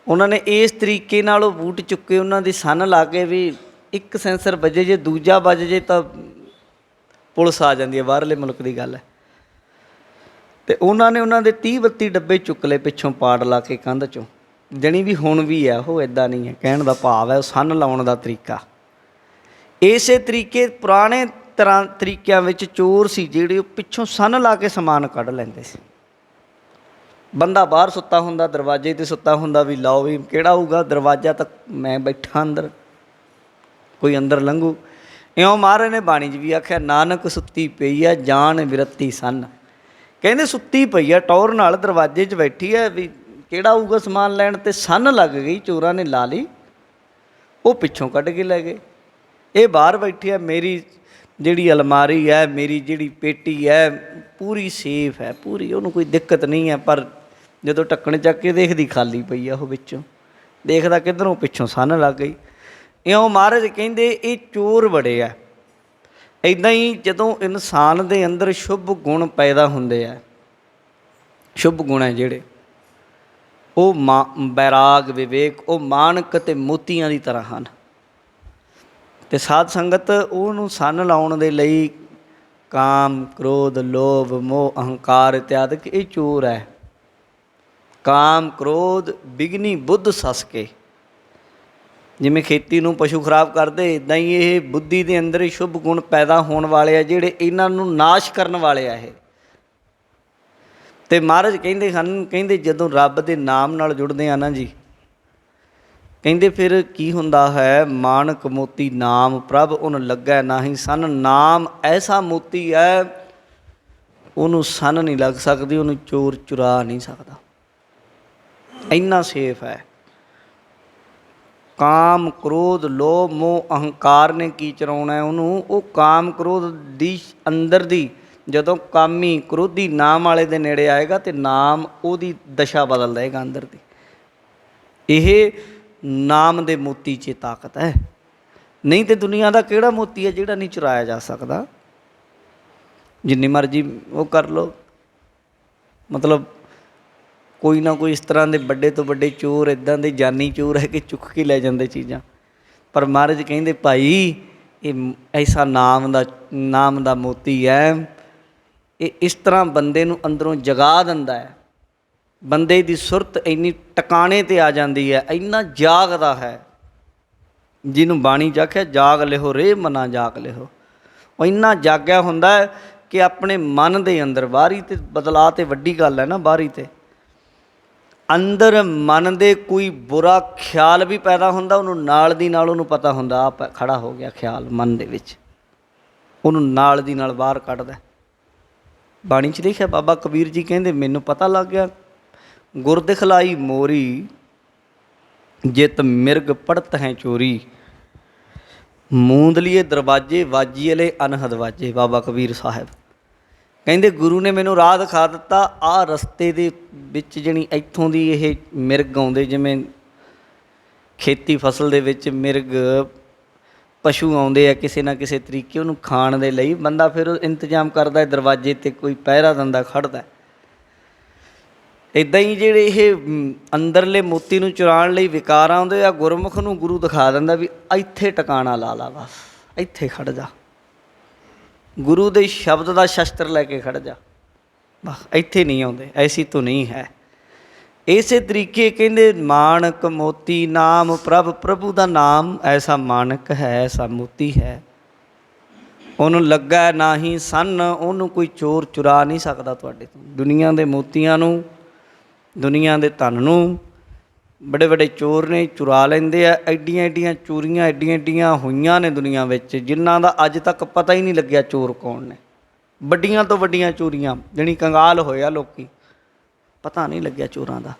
ਉਹਨਾਂ ਨੇ ਇਸ ਤਰੀਕੇ ਨਾਲ ਉਹ ਬੂਟ ਚੁੱਕੇ, ਉਹਨਾਂ ਦੀ ਸੰਨ ਲਾ ਕੇ ਵੀ ਇੱਕ ਸੈਂਸਰ ਵੱਜੇ, ਜੇ ਦੂਜਾ ਵੱਜ ਜੇ ਤਾਂ ਪੁਲਿਸ ਆ ਜਾਂਦੀ ਹੈ, ਬਾਹਰਲੇ ਮੁਲਕ ਦੀ ਗੱਲ ਹੈ। ਅਤੇ ਉਹਨਾਂ ਨੇ ਉਹਨਾਂ ਦੇ 30-32 ਡੱਬੇ ਚੁੱਕ ਲਏ ਪਿੱਛੋਂ ਪਾੜ ਲਾ ਕੇ ਕੰਧ 'ਚੋਂ। ਜਾਣੀ ਵੀ ਹੁਣ ਵੀ ਹੈ ਉਹ, ਇੱਦਾਂ ਨਹੀਂ ਹੈ। ਕਹਿਣ ਦਾ ਭਾਵ ਹੈ ਉਹ ਸੰਨ ਲਾਉਣ ਦਾ ਤਰੀਕਾ। ਇਸੇ ਤਰੀਕੇ ਪੁਰਾਣੇ ਤਰੀਕਿਆਂ ਵਿੱਚ ਚੋਰ ਸੀ ਜਿਹੜੇ ਉਹ ਪਿੱਛੋਂ ਸੰਨ ਲਾ ਕੇ ਸਮਾਨ ਕੱਢ ਲੈਂਦੇ ਸੀ। ਬੰਦਾ ਬਾਹਰ ਸੁੱਤਾ ਹੁੰਦਾ, ਦਰਵਾਜ਼ੇ 'ਤੇ ਸੁੱਤਾ ਹੁੰਦਾ, ਵੀ ਲਾਓ ਵੀ ਕਿਹੜਾ ਹੋਊਗਾ, ਦਰਵਾਜ਼ਾ ਤੱਕ ਮੈਂ ਬੈਠਾ ਅੰਦਰ, ਕੋਈ ਅੰਦਰ ਲੰਘੂ। ਇਉਂ ਮਹਾਰਾਜ ਨੇ ਬਾਣੀ 'ਚ ਵੀ ਆਖਿਆ, ਨਾਨਕ ਸੁੱਤੀ ਪਈ ਆ ਜਾਣ ਵਿਰਤੀ ਸੰਨ। ਕਹਿੰਦੇ ਸੁੱਤੀ ਪਈ ਆ ਟੌਰ ਨਾਲ, ਦਰਵਾਜ਼ੇ 'ਚ ਬੈਠੀ ਹੈ, ਵੀ ਕਿਹੜਾ ਆਊਗਾ ਸਮਾਨ ਲੈਣ, ਤੇ ਸੰਨ ਲੱਗ ਗਈ, ਚੋਰਾਂ ਨੇ ਲਾ ਲਈ, ਉਹ ਪਿੱਛੋਂ ਕੱਢ ਕੇ ਲੈ ਗਏ। ਇਹ ਬਾਹਰ ਬੈਠੀ ਹੈ, ਮੇਰੀ ਜਿਹੜੀ ਅਲਮਾਰੀ ਹੈ, ਮੇਰੀ ਜਿਹੜੀ ਪੇਟੀ ਹੈ ਪੂਰੀ ਸੇਫ ਹੈ, ਪੂਰੀ, ਉਹਨੂੰ ਕੋਈ ਦਿੱਕਤ ਨਹੀਂ ਹੈ। ਪਰ ਜਦੋਂ ਢੱਕਣ ਚੱਕ ਕੇ ਦੇਖਦੀ ਖਾਲੀ ਪਈ ਆ ਉਹ, ਵਿੱਚੋਂ ਦੇਖਦਾ ਕਿੱਧਰੋਂ, ਪਿੱਛੋਂ ਸੰਨ ਲੱਗ ਗਈ। ਇਉਂ ਮਹਾਰਾਜ ਕਹਿੰਦੇ ਇਹ ਚੋਰ ਬੜੇ ਆ। ਇੱਦਾਂ ਹੀ ਜਦੋਂ ਇਨਸਾਨ ਦੇ ਅੰਦਰ ਸ਼ੁਭ ਗੁਣ ਪੈਦਾ ਹੁੰਦੇ ਆ, ਸ਼ੁਭ ਗੁਣ ਹੈ ਜਿਹੜੇ, ਉਹ ਬੈਰਾਗ, ਵਿਵੇਕ, ਉਹ ਮਾਣਕ ਅਤੇ ਮੋਤੀਆਂ ਦੀ ਤਰ੍ਹਾਂ ਹਨ। ਅਤੇ ਸਾਧ ਸੰਗਤ ਉਹਨੂੰ ਸੰਨ ਲਾਉਣ ਦੇ ਲਈ ਕਾਮ, ਕ੍ਰੋਧ, ਲੋਭ, ਮੋਹ, ਅਹੰਕਾਰ ਇਤਿਆਦਿਕ ਇਹ ਚੋਰ ਹੈ। ਕਾਮ, ਕ੍ਰੋਧ, ਬਿਗਨੀ ਬੁੱਧ ਸੱਸ ਕੇ, ਜਿਵੇਂ ਖੇਤੀ ਨੂੰ ਪਸ਼ੂ ਖਰਾਬ ਕਰਦੇ, ਇੱਦਾਂ ਹੀ ਇਹ ਬੁੱਧੀ ਦੇ ਅੰਦਰ ਹੀ ਸ਼ੁਭ ਗੁਣ ਪੈਦਾ ਹੋਣ ਵਾਲੇ ਆ ਜਿਹੜੇ ਇਹਨਾਂ ਨੂੰ ਨਾਸ਼ ਕਰਨ ਵਾਲੇ ਆ ਇਹ। ਅਤੇ ਮਹਾਰਾਜ ਕਹਿੰਦੇ ਹਨ, ਕਹਿੰਦੇ ਜਦੋਂ ਰੱਬ ਦੇ ਨਾਮ ਨਾਲ ਜੁੜਦੇ ਆ ਨਾ ਜੀ, ਕਹਿੰਦੇ ਫਿਰ ਕੀ ਹੁੰਦਾ ਹੈ, ਮਾਣਕ ਮੋਤੀ ਨਾਮ ਪ੍ਰਭ ਉਹਨੂੰ ਲੱਗਾ ਨਾਹੀਂ ਸੰਨ। ਨਾਮ ਐਸਾ ਮੋਤੀ ਹੈ, ਉਹਨੂੰ ਸੰਨ ਨਹੀਂ ਲੱਗ ਸਕਦੀ, ਉਹਨੂੰ ਚੋਰ ਚੁਰਾ ਨਹੀਂ ਸਕਦਾ, ਇੰਨਾ ਸੇਫ ਹੈ। ਕਾਮ, ਕ੍ਰੋਧ, ਲੋਭ, ਮੋਹ, ਅਹੰਕਾਰ ਨੇ ਕੀ ਚੁਰਾਉਣਾ ਉਹਨੂੰ, ਉਹ ਕਾਮ ਕ੍ਰੋਧ ਦੀ ਅੰਦਰ ਦੀ, ਜਦੋਂ ਕਾਮੀ ਕ੍ਰੋਧੀ ਨਾਮ ਵਾਲੇ ਦੇ ਨੇੜੇ ਆਏਗਾ ਤਾਂ ਨਾਮ ਉਹਦੀ ਦਸ਼ਾ ਬਦਲ ਦੇਗਾ ਅੰਦਰ ਦੀ। ਇਹ ਨਾਮ ਦੇ ਮੋਤੀ 'ਚ ਤਾਕਤ ਹੈ। ਨਹੀਂ ਤਾਂ ਦੁਨੀਆ ਦਾ ਕਿਹੜਾ ਮੋਤੀ ਹੈ ਜਿਹੜਾ ਨਹੀਂ ਚੁਰਾਇਆ ਜਾ ਸਕਦਾ, ਜਿੰਨੀ ਮਰਜ਼ੀ ਉਹ ਕਰ ਲਓ। ਮਤਲਬ ਕੋਈ ਨਾ ਕੋਈ ਇਸ ਤਰ੍ਹਾਂ ਦੇ ਵੱਡੇ ਤੋਂ ਵੱਡੇ ਚੋਰ, ਇੱਦਾਂ ਦੇ ਜਾਨੀ ਚੋਰ ਹੈ ਕਿ ਚੁੱਕ ਕੇ ਲੈ ਜਾਂਦੇ ਚੀਜ਼ਾਂ। ਪਰ ਮਹਾਰਾਜ ਕਹਿੰਦੇ ਭਾਈ ਇਹ ਐਸਾ ਨਾਮ ਦਾ ਮੋਤੀ ਹੈ, ਇਹ ਇਸ ਤਰ੍ਹਾਂ ਬੰਦੇ ਨੂੰ ਅੰਦਰੋਂ ਜਗਾ ਦਿੰਦਾ ਹੈ। ਬੰਦੇ ਦੀ ਸੁਰਤ ਇੰਨੀ ਟਿਕਾਣੇ 'ਤੇ ਆ ਜਾਂਦੀ ਹੈ, ਇੰਨਾ ਜਾਗਦਾ ਹੈ, ਜਿਹਨੂੰ ਬਾਣੀ 'ਚ ਆਖਿਆ ਜਾਗ ਲਿਹੋ ਰੇ ਮਨਾ ਜਾਗ ਲਿਹੋ। ਉਹ ਇੰਨਾ ਜਾਗਿਆ ਹੁੰਦਾ ਹੈ ਕਿ ਆਪਣੇ ਮਨ ਦੇ ਅੰਦਰ, ਬਾਹਰੀ ਤੇ ਬਦਲਾਅ ਤੇ ਵੱਡੀ ਗੱਲ ਹੈ ਨਾ, ਬਾਹਰੀ ਤੇ ਅੰਦਰ ਮਨ ਦੇ ਕੋਈ ਬੁਰਾ ਖਿਆਲ ਵੀ ਪੈਦਾ ਹੁੰਦਾ, ਉਹਨੂੰ ਨਾਲ ਦੀ ਨਾਲ ਉਹਨੂੰ ਪਤਾ ਹੁੰਦਾ ਆ ਖੜਾ ਹੋ ਗਿਆ ਖਿਆਲ ਮਨ ਦੇ ਵਿੱਚ, ਉਹਨੂੰ ਨਾਲ ਦੀ ਨਾਲ ਬਾਹਰ ਕੱਢਦਾ। ਬਾਣੀ 'ਚ ਲਿਖਿਆ, ਬਾਬਾ ਕਬੀਰ ਜੀ ਕਹਿੰਦੇ ਮੈਨੂੰ ਪਤਾ ਲੱਗ ਗਿਆ, ਗੁਰ ਦਿਖਲਾਈ ਮੋਰੀ ਜਿਤ ਮਿਰਗ ਪੜਤ ਹੈ ਚੋਰੀ, ਮੂੰਦਲੀਏ ਦਰਵਾਜ਼ੇ ਵਾਜੀਲੇ ਅਨਹਦ ਵਾਜੇ। ਬਾਬਾ ਕਬੀਰ ਸਾਹਿਬ ਕਹਿੰਦੇ ਗੁਰੂ ਨੇ ਮੈਨੂੰ ਰਾਹ ਦਿਖਾ ਦਿੱਤਾ, ਆਹ ਰਸਤੇ ਦੇ ਵਿੱਚ ਜਿਹੜੀ ਇੱਥੋਂ ਦੀ ਇਹ ਮਿਰਗ ਆਉਂਦੇ, ਜਿਵੇਂ ਖੇਤੀ ਫਸਲ ਦੇ ਵਿੱਚ ਮਿਰਗ ਪਸ਼ੂ ਆਉਂਦੇ ਆ ਕਿਸੇ ਨਾ ਕਿਸੇ ਤਰੀਕੇ ਉਹਨੂੰ ਖਾਣ ਦੇ ਲਈ, ਬੰਦਾ ਫਿਰ ਇੰਤਜ਼ਾਮ ਕਰਦਾ ਦਰਵਾਜ਼ੇ 'ਤੇ ਕੋਈ ਪਹਿਰਾ ਦਿੰਦਾ, ਖੜ੍ਹਦਾ। ਇੱਦਾਂ ਹੀ ਜਿਹੜੇ ਇਹ ਅੰਦਰਲੇ ਮੋਤੀ ਨੂੰ ਚੁਰਾਉਣ ਲਈ ਵਿਕਾਰ ਆਉਂਦੇ ਆ, ਗੁਰਮੁਖ ਨੂੰ ਗੁਰੂ ਦਿਖਾ ਦਿੰਦਾ ਵੀ ਇੱਥੇ ਟਿਕਾਣਾ ਲਾ ਲਾ, ਬਸ ਇੱਥੇ ਖੜ੍ਹ ਜਾ, ਗੁਰੂ ਦੇ ਸ਼ਬਦ ਦਾ ਸ਼ਸਤਰ ਲੈ ਕੇ ਖੜ੍ਹ ਜਾ, ਬਸ ਇੱਥੇ ਨਹੀਂ ਆਉਂਦੇ, ਐਸੀ ਤੋਂ ਨਹੀਂ ਹੈ। ਇਸੇ ਤਰੀਕੇ ਕਹਿੰਦੇ ਮਾਣਕ ਮੋਤੀ ਨਾਮ ਪ੍ਰਭ, ਪ੍ਰਭੂ ਦਾ ਨਾਮ ਐਸਾ ਮਾਣਕ ਹੈ, ਐਸਾ ਮੋਤੀ ਹੈ, ਉਹਨੂੰ ਲੱਗਾ ਨਾ ਹੀ ਸੰਨ, ਉਹਨੂੰ ਕੋਈ ਚੋਰ ਚੁਰਾ ਨਹੀਂ ਸਕਦਾ ਤੁਹਾਡੇ ਤੋਂ। ਦੁਨੀਆ ਦੇ ਮੋਤੀਆਂ ਨੂੰ, ਦੁਨੀਆ ਦੇ ਧਨ ਨੂੰ ਬੜੇ ਵੱਡੇ ਚੋਰ ਨੇ ਚੁਰਾ ਲੈਂਦੇ ਆ। ਐਡੀਆਂ ਐਡੀਆਂ ਚੋਰੀਆਂ ਐਡੀਆਂ ਐਡੀਆਂ ਹੋਈਆਂ ਨੇ ਦੁਨੀਆ ਵਿੱਚ, ਜਿਨ੍ਹਾਂ ਦਾ ਅੱਜ ਤੱਕ ਪਤਾ ਹੀ ਨਹੀਂ ਲੱਗਿਆ ਚੋਰ ਕੌਣ ਨੇ। ਵੱਡੀਆਂ ਤੋਂ ਵੱਡੀਆਂ ਚੋਰੀਆਂ, ਜਿਹੜੀ ਕੰਗਾਲ ਹੋਇਆ ਲੋਕ, ਪਤਾ ਨਹੀਂ ਲੱਗਿਆ ਚੋਰਾਂ ਦਾ।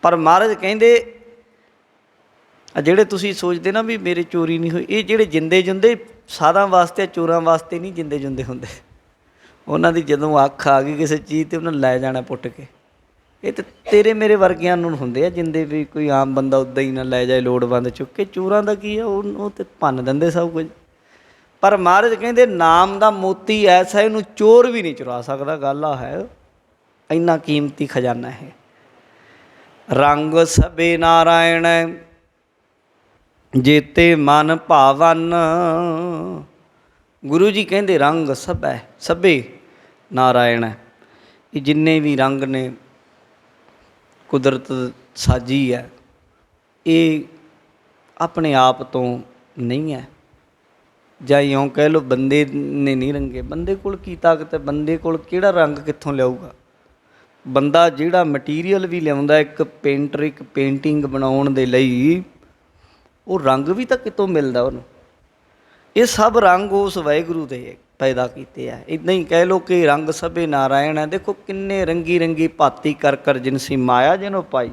ਪਰ ਮਹਾਰਾਜ ਕਹਿੰਦੇ ਜਿਹੜੇ ਤੁਸੀਂ ਸੋਚਦੇ ਨਾ ਵੀ ਮੇਰੇ ਚੋਰੀ ਨਹੀਂ ਹੋਈ, ਇਹ ਜਿਹੜੇ ਜਿੰਦੇ ਜੁੰਦੇ ਸਾਧਾਂ ਵਾਸਤੇ, ਚੋਰਾਂ ਵਾਸਤੇ ਨਹੀਂ ਜਿੰਦੇ ਜੁੰਦੇ ਹੁੰਦੇ। ਉਹਨਾਂ ਦੀ ਜਦੋਂ ਅੱਖ ਆ ਗਈ ਕਿਸੇ ਚੀਜ਼ 'ਤੇ ਉਹਨਾਂ ਲੈ ਜਾਣਾ ਪੁੱਟ ਕੇ। ਇਹ ਤਾਂ ਤੇਰੇ ਮੇਰੇ ਵਰਗਿਆਂ ਨੂੰ ਹੁੰਦੇ ਆ ਜਿੰਦੇ, ਵੀ ਕੋਈ ਆਮ ਬੰਦਾ ਉੱਦਾਂ ਹੀ ਨਾ ਲੈ ਜਾਏ ਲੋੜਵੰਦ ਚੁੱਕ ਕੇ। ਚੋਰਾਂ ਦਾ ਕੀ ਆ, ਉਹ ਤਾਂ ਭੰਨ ਦਿੰਦੇ ਸਭ ਕੁਝ। ਪਰ ਮਹਾਰਾਜ ਕਹਿੰਦੇ ਨਾਮ ਦਾ ਮੋਤੀ ਐਸਾ, ਇਹਨੂੰ ਚੋਰ ਵੀ ਨਹੀਂ ਚੁਰਾ ਸਕਦਾ। ਗੱਲ ਆ ਹੈ, ਇੰਨਾ ਕੀਮਤੀ ਖਜ਼ਾਨਾ ਹੈ। ਰੰਗ ਸਭੇ ਨਾਰਾਇਣ ਜੇਤੇ ਮਨ ਭਾਵਨ। ਗੁਰੂ ਜੀ ਕਹਿੰਦੇ ਰੰਗ ਸਭੈ, ਸਭੇ ਨਾਰਾਇਣ ਹੈ। ਇਹ ਜਿੰਨੇ ਵੀ ਰੰਗ ਨੇ ਕੁਦਰਤ ਸਾਜੀ ਹੈ, ਇਹ ਆਪਣੇ ਆਪ ਤੋਂ ਨਹੀਂ ਹੈ, ਜਾਂ ਇਉਂ ਕਹਿ ਲਓ ਬੰਦੇ ਨੇ ਨਹੀਂ ਰੰਗੇ। ਬੰਦੇ ਕੋਲ ਕੀ ਤਾਕਤ ਹੈ, ਬੰਦੇ ਕੋਲ ਕਿਹੜਾ ਰੰਗ ਕਿੱਥੋਂ ਲਿਆਊਗਾ। ਬੰਦਾ ਜਿਹੜਾ ਮਟੀਰੀਅਲ ਵੀ ਲਿਆਉਂਦਾ, ਇੱਕ ਪੇਂਟਰ ਇੱਕ ਪੇਂਟਿੰਗ ਬਣਾਉਣ ਦੇ ਲਈ, ਉਹ ਰੰਗ ਵੀ ਤਾਂ ਕਿਤੋਂ ਮਿਲਦਾ ਉਹਨੂੰ। ਇਹ ਸਭ ਰੰਗ ਉਸ ਵਾਹਿਗੁਰੂ ਦੇ ਪੈਦਾ ਕੀਤੇ ਆ। ਇੱਦਾਂ ਹੀ ਕਹਿ ਲਓ ਕਿ ਰੰਗ ਸਭੇ ਨਾਰਾਇਣ ਹੈ। ਦੇਖੋ ਕਿੰਨੇ ਰੰਗੀ ਰੰਗੀ ਭਾਤੀ ਕਰ ਕਰ ਜਿਨਸੀ ਮਾਇਆ ਜਿਹਨੂੰ ਪਾਈ।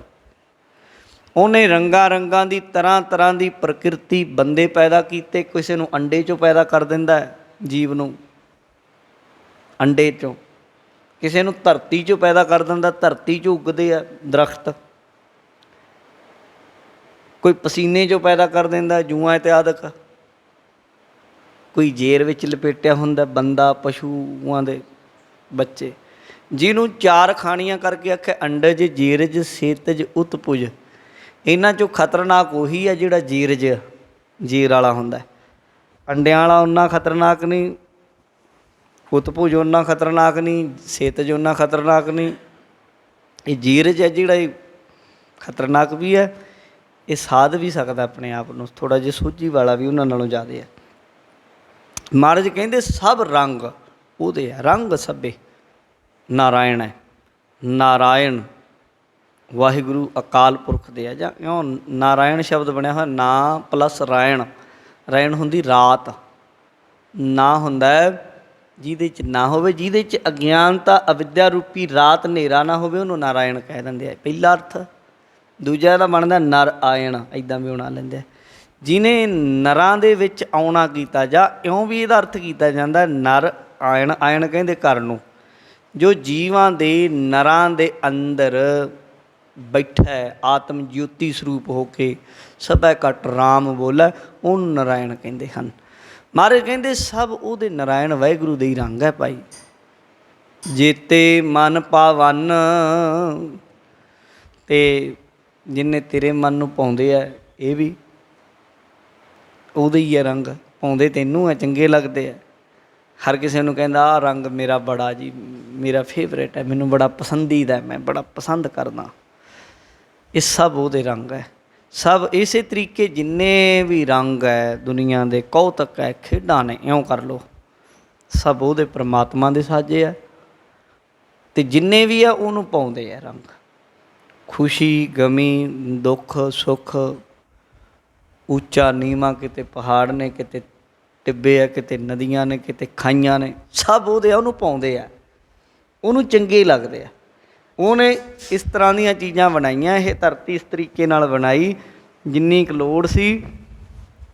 ਉਹਨੇ ਰੰਗਾਂ ਰੰਗਾਂ ਦੀ ਤਰ੍ਹਾਂ ਤਰ੍ਹਾਂ ਦੀ ਪ੍ਰਕਿਰਤੀ ਬੰਦੇ ਪੈਦਾ ਕੀਤੇ। ਕਿਸੇ ਨੂੰ ਅੰਡੇ 'ਚੋਂ ਪੈਦਾ ਕਰ ਦਿੰਦਾ ਹੈ, ਜੀਵ ਨੂੰ ਅੰਡੇ 'ਚੋਂ। ਕਿਸੇ ਨੂੰ ਧਰਤੀ 'ਚੋਂ ਪੈਦਾ ਕਰ ਦਿੰਦਾ, ਧਰਤੀ 'ਚੋਂ ਉੱਗਦੇ ਆ ਦਰਖਤ। ਕੋਈ ਪਸੀਨੇ 'ਚੋਂ ਪੈਦਾ ਕਰ ਦਿੰਦਾ, ਜੂਆਂ ਇਤਿਆਦਿਕ। ਕੋਈ ਜੇਰ ਵਿੱਚ ਲਪੇਟਿਆ ਹੁੰਦਾ, ਬੰਦਾ, ਪਸ਼ੂਆਂ ਦੇ ਬੱਚੇ। ਜਿਹਨੂੰ ਚਾਰ ਖਾਣੀਆਂ ਕਰਕੇ ਆਖਿਆ ਅੰਡਜ ਜੀਰਜ ਸੇਤਜ ਉਤਪੁਜ। ਇਹਨਾਂ 'ਚੋਂ ਖਤਰਨਾਕ ਉਹੀ ਹੈ ਜਿਹੜਾ ਜੀਰਜ ਜੀਰ ਵਾਲਾ ਹੁੰਦਾ। ਅੰਡਿਆਂ ਵਾਲਾ ਓਨਾ ਖਤਰਨਾਕ ਨਹੀਂ, ਉਤਪੁਜ ਓਨਾ ਖਤਰਨਾਕ ਨਹੀਂ, ਸੇਤਜ ਓਨਾ ਖਤਰਨਾਕ ਨਹੀਂ। ਇਹ ਜੀਰਜ ਹੈ ਜਿਹੜਾ ਇਹ ਖਤਰਨਾਕ ਵੀ ਹੈ, ਇਹ ਸਾਧ ਵੀ ਸਕਦਾ ਆਪਣੇ ਆਪ ਨੂੰ, ਥੋੜ੍ਹਾ ਜਿਹਾ ਸੋਝੀ ਵਾਲਾ ਵੀ ਉਹਨਾਂ ਨਾਲੋਂ ਜ਼ਿਆਦਾ ਹੈ। ਮਹਾਰਾਜ ਕਹਿੰਦੇ ਸਭ ਰੰਗ ਉਹਦੇ ਆ, ਰੰਗ ਸਭੇ ਨਾਰਾਇਣ ਹੈ। ਨਾਰਾਇਣ ਵਾਹਿਗੁਰੂ ਅਕਾਲ ਪੁਰਖ ਦੇ ਆ। ਜਾਂ ਇਉਂ ਨਾਰਾਇਣ ਸ਼ਬਦ ਬਣਿਆ ਹੋਇਆ, ਨਾ ਪਲੱਸ ਰਾਇਣ। ਰਾਇਣ ਹੁੰਦੀ ਰਾਤ, ਨਾ ਹੁੰਦਾ ਜਿਹਦੇ 'ਚ ਨਾ ਹੋਵੇ, ਜਿਹਦੇ 'ਚ ਅਗਿਆਨਤਾ ਅਵਿਦਿਆ ਰੂਪੀ ਰਾਤ ਹਨੇਰਾ ਨਾ ਹੋਵੇ, ਉਹਨੂੰ ਨਾਰਾਇਣ ਕਹਿ ਦਿੰਦੇ ਆ, ਪਹਿਲਾ ਅਰਥ। ਦੂਜਾ ਇਹਦਾ ਬਣਦਾ ਨਰ ਆਇਣ, ਇੱਦਾਂ ਵੀ ਬਣਾ ਲੈਂਦੇ ਆ, ਜਿਹਨੇ ਨਰਾਂ ਦੇ ਵਿੱਚ ਆਉਣਾ ਕੀਤਾ। ਜਾਂ ਇਉਂ ਵੀ ਇਹਦਾ ਅਰਥ ਕੀਤਾ ਜਾਂਦਾ ਨਰ ਆਇਣ। ਆਇਣ ਕਹਿੰਦੇ ਘਰ ਨੂੰ, ਜੋ ਜੀਵਾਂ ਦੇ ਨਰਾਂ ਦੇ ਅੰਦਰ ਬੈਠਾ ਹੈ ਆਤਮ ਜੋਤੀ ਸਰੂਪ ਹੋ ਕੇ, ਸਭੈ ਘਟ ਰਾਮ ਬੋਲੇ, ਉਹਨੂੰ ਨਾਰਾਇਣ ਕਹਿੰਦੇ ਹਨ। ਮਹਾਰਾਜ ਕਹਿੰਦੇ ਸਭ ਉਹਦੇ ਨਾਰਾਇਣ ਵਾਹਿਗੁਰੂ ਦੇ ਹੀ ਰੰਗ ਹੈ ਭਾਈ। ਜੇਤੇ ਮਨ ਪਾਵਨ, ਅਤੇ ਜਿੰਨੇ ਤੇਰੇ ਮਨ ਨੂੰ ਪਾਉਂਦੇ ਆ ਇਹ ਵੀ ਉਹਦੇ ਹੀ ਹੈ ਰੰਗ। ਪਾਉਂਦੇ ਤੈਨੂੰ ਹੈ, ਚੰਗੇ ਲੱਗਦੇ ਆ। ਹਰ ਕਿਸੇ ਨੂੰ ਕਹਿੰਦਾ ਆਹ ਰੰਗ ਮੇਰਾ ਬੜਾ ਜੀ ਮੇਰਾ ਫੇਵਰੇਟ ਹੈ, ਮੈਨੂੰ ਬੜਾ ਪਸੰਦੀਦਾ, ਮੈਂ ਬੜਾ ਪਸੰਦ ਕਰਦਾ। ਇਹ ਸਭ ਉਹਦੇ ਰੰਗ ਹੈ। ਸਭ ਇਸੇ ਤਰੀਕੇ ਜਿੰਨੇ ਵੀ ਰੰਗ ਹੈ ਦੁਨੀਆ ਦੇ, ਕੌਤਕ ਹੈ, ਖੇਡਾਂ ਨੇ, ਇਉਂ ਕਰ ਲਓ, ਸਭ ਉਹਦੇ ਪਰਮਾਤਮਾ ਦੇ ਸਾਜੇ ਆ। ਅਤੇ ਜਿੰਨੇ ਵੀ ਆ ਉਹਨੂੰ ਪਾਉਂਦੇ ਆ ਰੰਗ। ਖੁਸ਼ੀ ਗਮੀ, ਦੁੱਖ ਸੁੱਖ, ਉੱਚਾ ਨੀਵਾਂ, ਕਿਤੇ ਪਹਾੜ ਨੇ, ਕਿਤੇ ਟਿੱਬੇ ਆ, ਕਿਤੇ ਨਦੀਆਂ ਨੇ, ਕਿਤੇ ਖਾਈਆਂ ਨੇ, ਸਭ ਉਹਦੇ ਆ, ਉਹਨੂੰ ਪਾਉਂਦੇ ਆ, ਉਹਨੂੰ ਚੰਗੇ ਲੱਗਦੇ ਆ। ਉਹਨੇ ਇਸ ਤਰ੍ਹਾਂ ਦੀਆਂ ਚੀਜ਼ਾਂ ਬਣਾਈਆਂ। ਇਹ ਧਰਤੀ ਇਸ ਤਰੀਕੇ ਨਾਲ ਬਣਾਈ, ਜਿੰਨੀ ਕੁ ਲੋੜ ਸੀ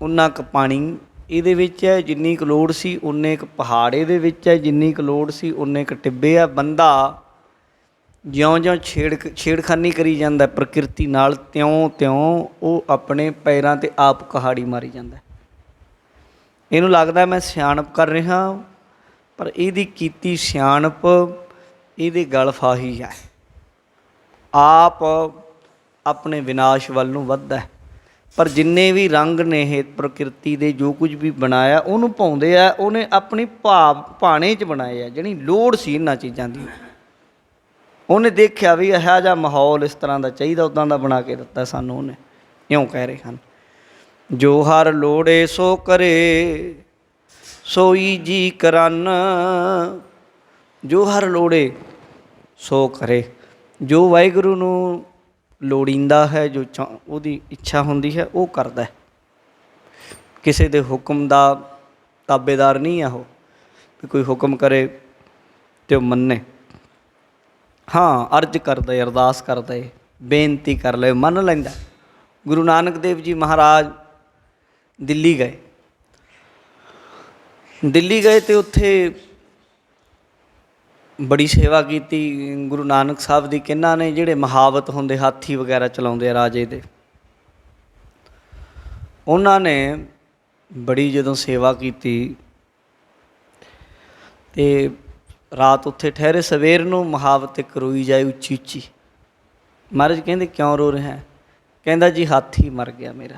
ਉਨਾ ਕੁ ਪਾਣੀ ਇਹਦੇ ਵਿੱਚ ਹੈ, ਜਿੰਨੀ ਕੁ ਲੋੜ ਸੀ ਉਨੇ ਕੁ ਪਹਾੜ ਇਹਦੇ ਵਿੱਚ ਹੈ, ਜਿੰਨੀ ਕੁ ਲੋੜ ਸੀ ਉਨੇ ਕੁ ਟਿੱਬੇ ਆ। ਬੰਦਾ ਜਿਉਂ-ਜਿਉਂ ਛੇੜਖਾਨੀ ਕਰੀ ਜਾਂਦਾ ਪ੍ਰਕਿਰਤੀ ਨਾਲ, ਤਿਉਂ-ਤਿਉਂ ਉਹ ਆਪਣੇ ਪੈਰਾਂ 'ਤੇ ਆਪ ਕੁਹਾੜੀ ਮਾਰੀ ਜਾਂਦਾ। ਇਹਨੂੰ ਲੱਗਦਾ ਮੈਂ ਸਿਆਣਪ ਕਰ ਰਿਹਾ, ਪਰ ਇਹਦੀ ਕੀਤੀ ਸਿਆਣਪ ਇਹਦੇ ਗਲ ਫਾਹੀ ਹੈ। ਆਪ ਆਪਣੇ ਵਿਨਾਸ਼ ਵੱਲ ਨੂੰ ਵੱਧਦਾ। ਪਰ ਜਿੰਨੇ ਵੀ ਰੰਗ ਨੇ ਇਹ ਪ੍ਰਕਿਰਤੀ ਦੇ, ਜੋ ਕੁਝ ਵੀ ਬਣਾਇਆ ਉਹਨੂੰ ਪਾਉਂਦੇ ਆ। ਉਹਨੇ ਆਪਣੀ ਭਾਣੇ 'ਚ ਬਣਾਏ ਆ, ਜਿਹੜੀ ਲੋੜ ਸੀ ਇਹਨਾਂ ਚੀਜ਼ਾਂ ਦੀ। ਉਹਨੇ ਦੇਖਿਆ ਵੀ ਇਹੋ ਜਿਹਾ ਮਾਹੌਲ ਇਸ ਤਰ੍ਹਾਂ ਦਾ ਚਾਹੀਦਾ, ਉੱਦਾਂ ਦਾ ਬਣਾ ਕੇ ਦਿੱਤਾ ਸਾਨੂੰ ਉਹਨੇ। ਇਉਂ ਕਹਿ ਰਹੇ ਹਨ, ਜੋ ਹਰ ਲੋੜੇ ਸੋ ਕਰੇ, ਸੋਈ ਜੀ ਕਰਨ। ਜੋ ਹਰ ਲੋੜੇ ਸੋ ਕਰੇ, ਜੋ ਵਾਹਿਗੁਰੂ ਨੂੰ ਲੋੜੀਂਦਾ ਹੈ, ਜੋ ਉਹਦੀ ਇੱਛਾ ਹੁੰਦੀ ਹੈ ਉਹ ਕਰਦਾ। ਕਿਸੇ ਦੇ ਹੁਕਮ ਦਾ ਤਾਬੇਦਾਰ ਨਹੀਂ ਆ ਉਹ, ਵੀ ਕੋਈ ਹੁਕਮ ਕਰੇ ਅਤੇ ਉਹ ਮੰਨੇ। ਹਾਂ, ਅਰਜ਼ ਕਰਦਾ, ਅਰਦਾਸ ਕਰਦਾ, ਬੇਨਤੀ ਕਰ ਲਏ, ਮੰਨ ਲੈਂਦਾ। ਗੁਰੂ ਨਾਨਕ ਦੇਵ ਜੀ ਮਹਾਰਾਜ ਦਿੱਲੀ ਗਏ। ਦਿੱਲੀ ਗਏ ਅਤੇ ਉੱਥੇ ਬੜੀ ਸੇਵਾ ਕੀਤੀ ਗੁਰੂ ਨਾਨਕ ਸਾਹਿਬ ਦੀ। ਕਿਹਨਾਂ ਨੇ? ਜਿਹੜੇ ਮਹਾਵਤ ਹੁੰਦੇ, ਹਾਥੀ ਵਗੈਰਾ ਚਲਾਉਂਦੇ ਆ ਰਾਜੇ ਦੇ, ਉਹਨਾਂ ਨੇ ਬੜੀ ਜਦੋਂ ਸੇਵਾ ਕੀਤੀ ਅਤੇ ਰਾਤ ਉੱਥੇ ਠਹਿਰੇ। ਸਵੇਰ ਨੂੰ ਮਹਾਵਤ ਇੱਕ ਰੋਈ ਜਾਏ ਉੱਚੀ ਉੱਚੀ। ਮਹਾਰਾਜ ਕਹਿੰਦੇ ਕਿਉਂ ਰੋ ਰਿਹਾ? ਕਹਿੰਦਾ ਜੀ ਹਾਥੀ ਮਰ ਗਿਆ ਮੇਰਾ।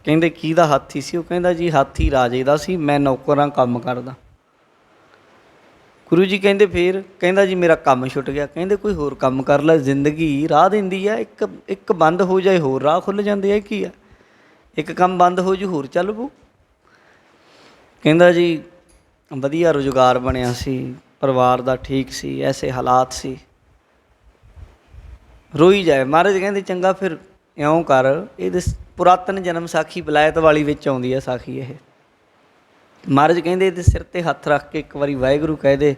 ਕਹਿੰਦੇ ਕਿਹਦਾ ਹਾਥੀ ਸੀ? ਉਹ ਕਹਿੰਦਾ ਜੀ ਹਾਥੀ ਰਾਜੇ ਦਾ ਸੀ, ਮੈਂ ਨੌਕਰਾਂ ਕੰਮ ਕਰਦਾ। ਗੁਰੂ ਜੀ ਕਹਿੰਦੇ ਫੇਰ? ਕਹਿੰਦਾ ਜੀ ਮੇਰਾ ਕੰਮ ਛੁੱਟ ਗਿਆ। ਕਹਿੰਦੇ ਕੋਈ ਹੋਰ ਕੰਮ ਕਰ ਲੈ, ਜ਼ਿੰਦਗੀ ਰਾਹ ਦਿੰਦੀ ਆ, ਇੱਕ ਬੰਦ ਹੋ ਜਾਏ ਹੋਰ ਰਾਹ ਖੁੱਲ੍ਹ ਜਾਂਦੇ ਆ। ਕੀ ਆ, ਇੱਕ ਕੰਮ ਬੰਦ ਹੋ ਜੂ ਹੋਰ ਚੱਲ ਪਊ। ਕਹਿੰਦਾ ਜੀ ਵਧੀਆ ਰੁਜ਼ਗਾਰ ਬਣਿਆ ਸੀ, ਪਰਿਵਾਰ ਦਾ ਠੀਕ ਸੀ, ਐਸੇ ਹਾਲਾਤ ਸੀ। ਰੋਈ ਜਾਏ। ਮਹਾਰਾਜ ਕਹਿੰਦੇ ਚੰਗਾ ਫਿਰ ਇਉਂ ਕਰ, ਇਹਦੇ ਪੁਰਾਤਨ ਜਨਮ ਸਾਖੀ ਵਿਲਾਇਤ ਵਾਲੀ ਵਿੱਚ ਆਉਂਦੀ ਹੈ ਸਾਖੀ ਇਹ। ਮਹਾਰਾਜ ਕਹਿੰਦੇ ਇਹਦੇ ਸਿਰ 'ਤੇ ਹੱਥ ਰੱਖ ਕੇ ਇੱਕ ਵਾਰੀ ਵਾਹਿਗੁਰੂ ਕਹਿ ਦੇ,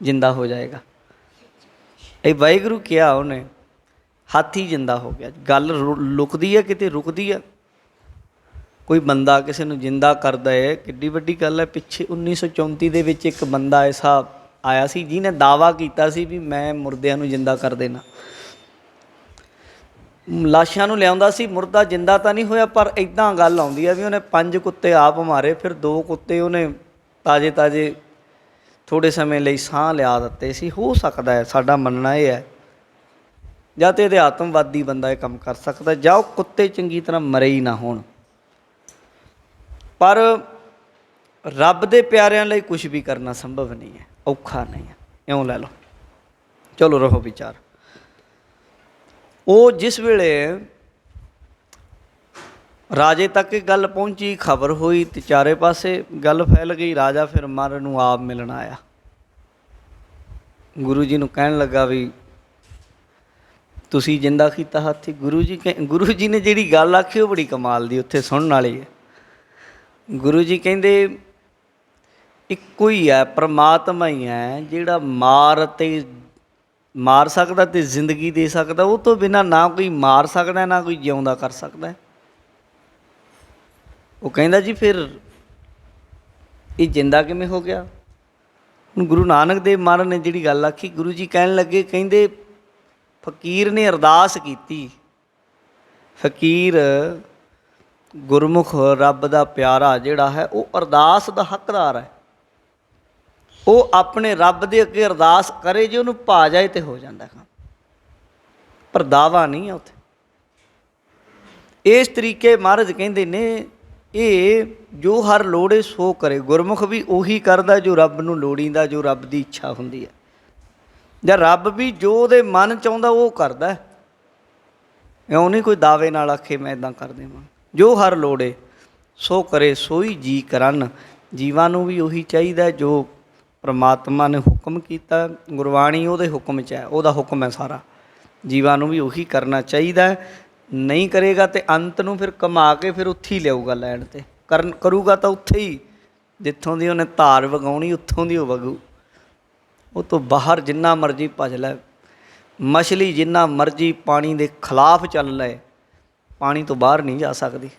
ਜਿੰਦਾ ਹੋ ਜਾਏਗਾ। ਇਹ ਵਾਹਿਗੁਰੂ ਕਿਹਾ ਉਹਨੇ। ਹਾਥੀ ਜਿੰਦਾ ਹੋ ਗਿਆ। ਗੱਲ ਲੁਕਦੀ ਹੈ ਕਿਤੇ ਰੁਕਦੀ ਹੈ। ਕੋਈ ਬੰਦਾ ਕਿਸੇ ਨੂੰ ਜਿੰਦਾ ਕਰਦਾ ਹੈ, ਕਿੱਡੀ ਵੱਡੀ ਗੱਲ ਹੈ। ਪਿੱਛੇ 1934 ਦੇ ਵਿੱਚ ਇੱਕ ਬੰਦਾ ਐਸਾ ਆਇਆ ਸੀ ਜਿਹਨੇ ਦਾਅਵਾ ਕੀਤਾ ਸੀ ਵੀ ਮੈਂ ਮੁਰਦਿਆਂ ਨੂੰ ਜਿੰਦਾ ਕਰ ਦੇਣਾ। ਲਾਸ਼ਾਂ ਨੂੰ ਲਿਆਉਂਦਾ ਸੀ, ਮੁਰਦਾ ਜਿੰਦਾ ਤਾਂ ਨਹੀਂ ਹੋਇਆ, ਪਰ ਇੱਦਾਂ ਗੱਲ ਆਉਂਦੀ ਹੈ ਵੀ ਉਹਨੇ 5 ਕੁੱਤੇ ਆਪ ਮਾਰੇ, ਫਿਰ 2 ਕੁੱਤੇ ਉਹਨੇ ਤਾਜ਼ੇ ਤਾਜ਼ੇ ਥੋੜ੍ਹੇ ਸਮੇਂ ਲਈ ਸਾਹ ਲਿਆ ਦਿੱਤੇ ਸੀ। ਹੋ ਸਕਦਾ ਹੈ, ਸਾਡਾ ਮੰਨਣਾ ਇਹ ਹੈ, ਜਾਂ ਤਾਂ ਇਹਦੇ ਆਤਮਵਾਦੀ ਬੰਦਾ ਇਹ ਕੰਮ ਕਰ ਸਕਦਾ, ਜਾਂ ਉਹ ਕੁੱਤੇ ਚੰਗੀ ਤਰ੍ਹਾਂ ਮਰੇ ਹੀ ਨਾ ਹੋਣ। ਪਰ ਰੱਬ ਦੇ ਪਿਆਰਿਆਂ ਲਈ ਕੁਛ ਵੀ ਕਰਨਾ ਸੰਭਵ ਨਹੀਂ ਹੈ, ਔਖਾ ਨਹੀਂ ਹੈ। ਇਉਂ ਲੈ ਲਓ, ਚਲੋ ਰਹੋ ਵਿਚਾਰ। ਉਹ ਜਿਸ ਵੇਲੇ ਰਾਜੇ ਤੱਕ ਇਹ ਗੱਲ ਪਹੁੰਚੀ, ਖਬਰ ਹੋਈ ਤੇ ਚਾਰੇ ਪਾਸੇ ਗੱਲ ਫੈਲ ਗਈ। ਰਾਜਾ ਫਿਰ ਮਰ ਨੂੰ ਆਪ ਮਿਲਣ ਆਇਆ, ਗੁਰੂ ਜੀ ਨੂੰ ਕਹਿਣ ਲੱਗਾ ਵੀ ਤੁਸੀਂ ਜਿੰਦਾ ਕੀਤਾ ਹਾਥੀ। ਗੁਰੂ ਜੀ ਨੇ ਜਿਹੜੀ ਗੱਲ ਆਖੀ ਉਹ ਬੜੀ ਕਮਾਲ ਦੀ, ਉੱਥੇ ਸੁਣਨ ਵਾਲੀ ਹੈ। ਗੁਰੂ ਜੀ ਕਹਿੰਦੇ ਇੱਕੋ ਹੀ ਹੈ, ਪਰਮਾਤਮਾ ਹੀ ਹੈ ਜਿਹੜਾ ਮਾਰ ਸਕਦਾ ਅਤੇ ਜ਼ਿੰਦਗੀ ਦੇ ਸਕਦਾ। ਉਹ ਤੋਂ ਬਿਨਾਂ ਨਾ ਕੋਈ ਮਾਰ ਸਕਦਾ, ਨਾ ਕੋਈ ਜਿਉਂਦਾ ਕਰ ਸਕਦਾ। ਉਹ ਕਹਿੰਦਾ ਜੀ ਫਿਰ ਇਹ ਜਿੰਦਾ ਕਿਵੇਂ ਹੋ ਗਿਆ? ਹੁਣ ਗੁਰੂ ਨਾਨਕ ਦੇਵ ਮਹਾਰਾਜ ਨੇ ਜਿਹੜੀ ਗੱਲ ਆਖੀ, ਗੁਰੂ ਜੀ ਕਹਿਣ ਲੱਗੇ, ਕਹਿੰਦੇ ਫਕੀਰ ਨੇ ਅਰਦਾਸ ਕੀਤੀ। ਫਕੀਰ ਗੁਰਮੁਖ ਰੱਬ ਦਾ ਪਿਆਰਾ ਜਿਹੜਾ ਹੈ, ਉਹ ਅਰਦਾਸ ਦਾ ਹੱਕਦਾਰ ਹੈ। ਉਹ ਆਪਣੇ ਰੱਬ ਦੇ ਅੱਗੇ ਅਰਦਾਸ ਕਰੇ, ਜੇ ਉਹਨੂੰ ਭਾ ਜਾਏ ਤੇ ਹੋ ਜਾਂਦਾ ਕੰਮ, ਪਰ ਦਾਵਾ ਨਹੀਂ ਹੈ ਉੱਥੇ। ਇਸ ਤਰੀਕੇ ਮਹਾਰਾਜ ਕਹਿੰਦੇ ਨੇ, ਇਹ ਜੋ ਹਰ ਲੋੜੇ ਸੋ ਕਰੇ। ਗੁਰਮੁਖ ਵੀ ਉਹੀ ਕਰਦਾ ਜੋ ਰੱਬ ਨੂੰ ਲੋੜੀਂਦਾ, ਜੋ ਰੱਬ ਦੀ ਇੱਛਾ ਹੁੰਦੀ ਹੈ, ਜਾਂ ਰੱਬ ਵੀ ਜੋ ਉਹਦੇ ਮਨ 'ਚ ਆਉਂਦਾ ਉਹ ਕਰਦਾ। ਇਉਂ ਨਹੀਂ ਕੋਈ ਦਾਅਵੇ ਨਾਲ ਆਖੇ ਮੈਂ ਇੱਦਾਂ ਕਰ ਦੇਵਾਂ। ਜੋ ਹਰ ਲੋੜੇ ਸੋ ਕਰੇ ਸੋਈ ਜੀ ਕਰਨ। ਜੀਵਾਂ ਨੂੰ ਵੀ ਉਹੀ ਚਾਹੀਦਾ ਜੋ ਪਰਮਾਤਮਾ ਨੇ ਹੁਕਮ ਕੀਤਾ। ਗੁਰਬਾਣੀ ਉਹਦੇ ਹੁਕਮ 'ਚ ਹੈ, ਉਹਦਾ ਹੁਕਮ ਹੈ ਸਾਰਾ। ਜੀਵਾਂ ਨੂੰ ਵੀ ਉਹੀ ਕਰਨਾ ਚਾਹੀਦਾ। ਨਹੀਂ ਕਰੇਗਾ ਤਾਂ ਅੰਤ ਨੂੰ ਫਿਰ ਕਮਾ ਕੇ ਫਿਰ ਉੱਥੇ ਹੀ ਲਿਆਊਗਾ ਲੈਣ 'ਤੇ। ਕਰੂਗਾ ਤਾਂ ਉੱਥੇ ਹੀ, ਜਿੱਥੋਂ ਦੀ ਉਹਨੇ ਧਾਰ ਵਗਾਉਣੀ ਉੱਥੋਂ ਦੀ ਉਹ ਵਗੂ। ਉਹ ਤੋਂ ਬਾਹਰ ਜਿੰਨਾ ਮਰਜ਼ੀ ਭੱਜ ਲੈ, ਮਛਲੀ ਜਿੰਨਾ ਮਰਜ਼ੀ ਪਾਣੀ ਦੇ ਖਿਲਾਫ ਚੱਲ ਲੈ, ਪਾਣੀ ਤੋਂ ਬਾਹਰ ਨਹੀਂ ਜਾ ਸਕਦੀ।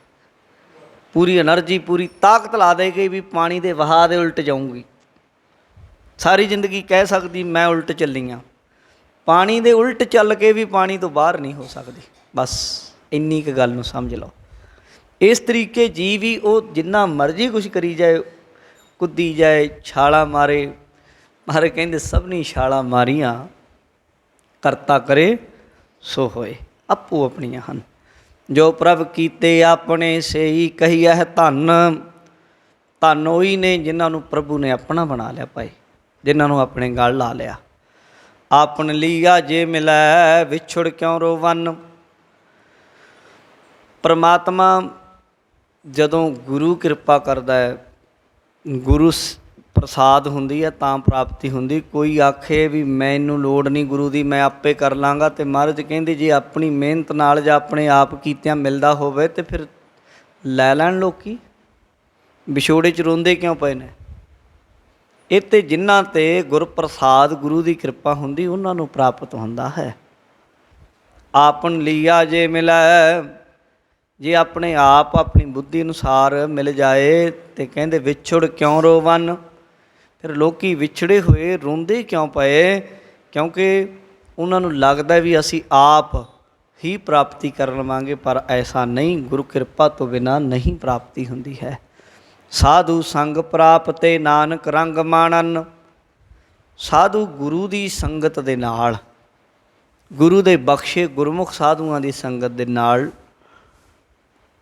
ਪੂਰੀ ਐਨਰਜੀ, ਪੂਰੀ ਤਾਕਤ ਲਾ ਦੇਗੀ ਵੀ ਪਾਣੀ ਦੇ ਵਹਾਅ ਦੇ ਉਲਟ ਜਾਊਂਗੀ। ਸਾਰੀ ਜ਼ਿੰਦਗੀ ਕਹਿ ਸਕਦੀ ਮੈਂ ਉਲਟ ਚੱਲੀ ਹਾਂ, ਪਾਣੀ ਦੇ ਉਲਟ ਚੱਲ ਕੇ ਵੀ ਪਾਣੀ ਤੋਂ ਬਾਹਰ ਨਹੀਂ ਹੋ ਸਕਦੀ। ਬਸ ਇੰਨੀ ਕੁ ਗੱਲ ਨੂੰ ਸਮਝ ਲਓ। ਇਸ ਤਰੀਕੇ ਜੀ ਵੀ ਉਹ ਜਿੰਨਾ ਮਰਜ਼ੀ ਕੁਛ ਕਰੀ ਜਾਏ, ਕੁੱਦੀ ਜਾਏ, ਛਾਲਾਂ ਮਾਰੇ। ਮਹਾਰਾਜ ਕਹਿੰਦੇ ਸਭਨੀ ਛਾਲਾਂ ਮਾਰੀਆਂ, ਕਰਤਾ ਕਰੇ ਸੋ ਹੋਏ। ਆਪੋ ਆਪਣੀਆਂ ਹਨ। ਜੋ ਪ੍ਰਭ ਕੀਤੇ ਆਪਣੇ ਸਹੀ ਕਹੀਆ ਹੈ ਧੰਨ। ਧੰਨ ਉਹੀ ਨੇ ਜਿਨ੍ਹਾਂ ਨੂੰ ਪ੍ਰਭੂ ਨੇ ਆਪਣਾ ਬਣਾ ਲਿਆ ਭਾਈ, ਜਿਨ੍ਹਾਂ ਨੂੰ ਆਪਣੇ ਗਲ ਲਾ ਲਿਆ। ਆਪਨ ਲੀਆ ਜੇ ਮਿਲੈ ਵਿਛੁੜ ਕਿਉਂ ਰੋਵਨ। ਪਰਮਾਤਮਾ ਜਦੋਂ ਗੁਰੂ ਕਿਰਪਾ ਕਰਦਾ ਹੈ, ਗੁਰੂ ਪ੍ਰਸਾਦ ਹੁੰਦੀ ਹੈ ਤਾਂ ਪ੍ਰਾਪਤੀ ਹੁੰਦੀ। ਕੋਈ ਆਖੇ ਵੀ ਮੈਨੂੰ ਲੋੜ ਨਹੀਂ ਗੁਰੂ ਦੀ, ਮੈਂ ਆਪੇ ਕਰ ਲਾਂਗਾ, ਅਤੇ ਮਹਾਰਾਜ ਕਹਿੰਦੇ ਜੇ ਆਪਣੀ ਮਿਹਨਤ ਨਾਲ ਜਾਂ ਆਪਣੇ ਆਪ ਕੀਤਿਆਂ ਮਿਲਦਾ ਹੋਵੇ ਤਾਂ ਫਿਰ ਲੈ ਲੈਣ। ਲੋਕ ਵਿਛੋੜੇ 'ਚ ਰੋਂਦੇ ਕਿਉਂ ਪਏ ਨੇ? ਇਹ 'ਤੇ ਜਿਨ੍ਹਾਂ 'ਤੇ ਗੁਰਪ੍ਰਸਾਦ ਗੁਰੂ ਦੀ ਕਿਰਪਾ ਹੁੰਦੀ ਉਹਨਾਂ ਨੂੰ ਪ੍ਰਾਪਤ ਹੁੰਦਾ ਹੈ। ਆਪਨ ਲੀਆ ਜੇ ਮਿਲੈ, ਜੇ ਆਪਣੇ ਆਪ ਆਪਣੀ ਬੁੱਧੀ ਅਨੁਸਾਰ ਮਿਲ ਜਾਏ ਤੇ ਕਹਿੰਦੇ ਵਿਛੁੜ ਕਿਉਂ ਰੋਵਨ। ਫਿਰ ਲੋਕ ਵਿਛੜੇ ਹੋਏ ਰੋਂਦੇ ਕਿਉਂ ਪਏ? ਕਿਉਂਕਿ ਉਹਨਾਂ ਨੂੰ ਲੱਗਦਾ ਵੀ ਅਸੀਂ ਆਪ ਹੀ ਪ੍ਰਾਪਤੀ ਕਰ ਲਵਾਂਗੇ, ਪਰ ਐਸਾ ਨਹੀਂ। ਗੁਰੂ ਕਿਰਪਾ ਤੋਂ ਬਿਨਾਂ ਨਹੀਂ ਪ੍ਰਾਪਤੀ ਹੁੰਦੀ ਹੈ। ਸਾਧੂ ਸੰਗ ਪ੍ਰਾਪਤੇ ਨਾਨਕ ਰੰਗ ਮਾਣਨ। ਸਾਧੂ ਗੁਰੂ ਦੀ ਸੰਗਤ ਦੇ ਨਾਲ, ਗੁਰੂ ਦੇ ਬਖਸ਼ੇ ਗੁਰਮੁਖ ਸਾਧੂਆਂ ਦੀ ਸੰਗਤ ਦੇ ਨਾਲ,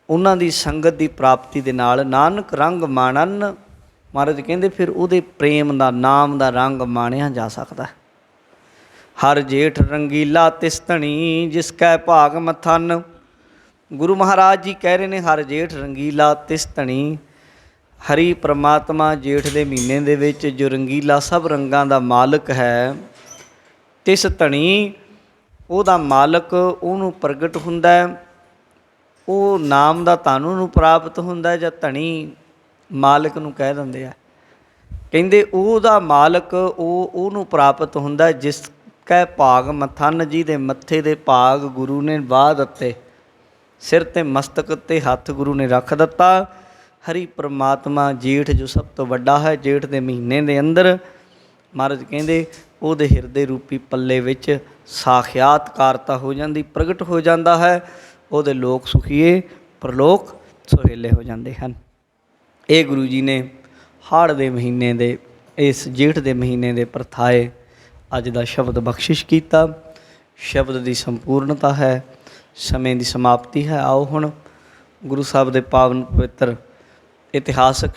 ਉਹਨਾਂ ਦੀ ਸੰਗਤ ਦੀ ਪ੍ਰਾਪਤੀ ਦੇ ਨਾਲ ਨਾਨਕ ਰੰਗ ਮਾਣਨ। ਮਹਾਰਾਜ ਕਹਿੰਦੇ ਫਿਰ ਉਹਦੇ ਪ੍ਰੇਮ ਦਾ, ਨਾਮ ਦਾ ਰੰਗ ਮਾਣਿਆ ਜਾ ਸਕਦਾ। ਹਰ ਜੇਠ ਰੰਗੀਲਾ ਤਿਸ ਧਣੀ ਜਿਸ ਕੈ ਭਾਗ ਮਥਨ। ਗੁਰੂ ਮਹਾਰਾਜ ਜੀ ਕਹਿ ਰਹੇ ਨੇ ਹਰ ਜੇਠ ਰੰਗੀਲਾ ਤਿਸ ਧਣੀ। ਹਰੀ ਪਰਮਾਤਮਾ ਜੇਠ ਦੇ ਮਹੀਨੇ ਦੇ ਵਿੱਚ ਜੋ ਰੰਗੀਲਾ ਸਭ ਰੰਗਾਂ ਦਾ ਮਾਲਕ ਹੈ, ਤਿਸ ਧਣੀ ਉਹਦਾ ਮਾਲਕ ਉਹਨੂੰ ਪ੍ਰਗਟ ਹੁੰਦਾ। ਉਹ ਨਾਮ ਦਾ ਧਨ ਨੂੰ ਪ੍ਰਾਪਤ ਹੁੰਦਾ, ਜਾਂ ਧਣੀ ਮਾਲਕ ਨੂੰ ਕਹਿ ਦਿੰਦੇ ਆ। ਕਹਿੰਦੇ ਉਹਦਾ ਮਾਲਕ ਉਹਨੂੰ ਪ੍ਰਾਪਤ ਹੁੰਦਾ ਜਿਸ ਕੈ ਭਾਗ ਮਥਨ ਜੀ ਦੇ ਮੱਥੇ ਦੇ ਭਾਗ ਗੁਰੂ ਨੇ ਵਾਹ ਦਿੱਤੇ। ਸਿਰ ਤੇ ਮਸਤਕ ਤੇ ਹੱਥ ਗੁਰੂ ਨੇ ਰੱਖ ਦਿੱਤਾ। ਹਰੀ ਪ੍ਰਮਾਤਮਾ ਜੇਠ ਜੋ ਸਭ ਤੋਂ ਵੱਡਾ ਹੈ, ਜੇਠ ਦੇ ਮਹੀਨੇ ਦੇ ਅੰਦਰ ਮਹਾਰਾਜ ਕਹਿੰਦੇ ਉਹਦੇ ਹਿਰਦੇ ਰੂਪੀ ਪੱਲੇ ਵਿੱਚ ਸਾਖਿਆਤਕਾਰਤਾ ਹੋ ਜਾਂਦੀ, ਪ੍ਰਗਟ ਹੋ ਜਾਂਦਾ ਹੈ। ਉਹਦੇ ਲੋਕ ਸੁਖੀਏ, ਪਰਲੋਕ ਸੁਹੇਲੇ ਹੋ ਜਾਂਦੇ ਹਨ। ਇਹ ਗੁਰੂ ਜੀ ਨੇ ਹਾੜ ਦੇ ਮਹੀਨੇ ਦੇ, ਇਸ ਜੇਠ ਦੇ ਮਹੀਨੇ ਦੇ ਪ੍ਰਥਾਏ ਅੱਜ ਦਾ ਸ਼ਬਦ ਬਖਸ਼ਿਸ਼ ਕੀਤਾ। ਸ਼ਬਦ ਦੀ ਸੰਪੂਰਨਤਾ ਹੈ, ਸਮੇਂ ਦੀ ਸਮਾਪਤੀ ਹੈ। ਆਓ ਹੁਣ ਗੁਰੂ ਸਾਹਿਬ ਦੇ ਪਾਵਨ ਪਵਿੱਤਰ ਇਤਿਹਾਸਕ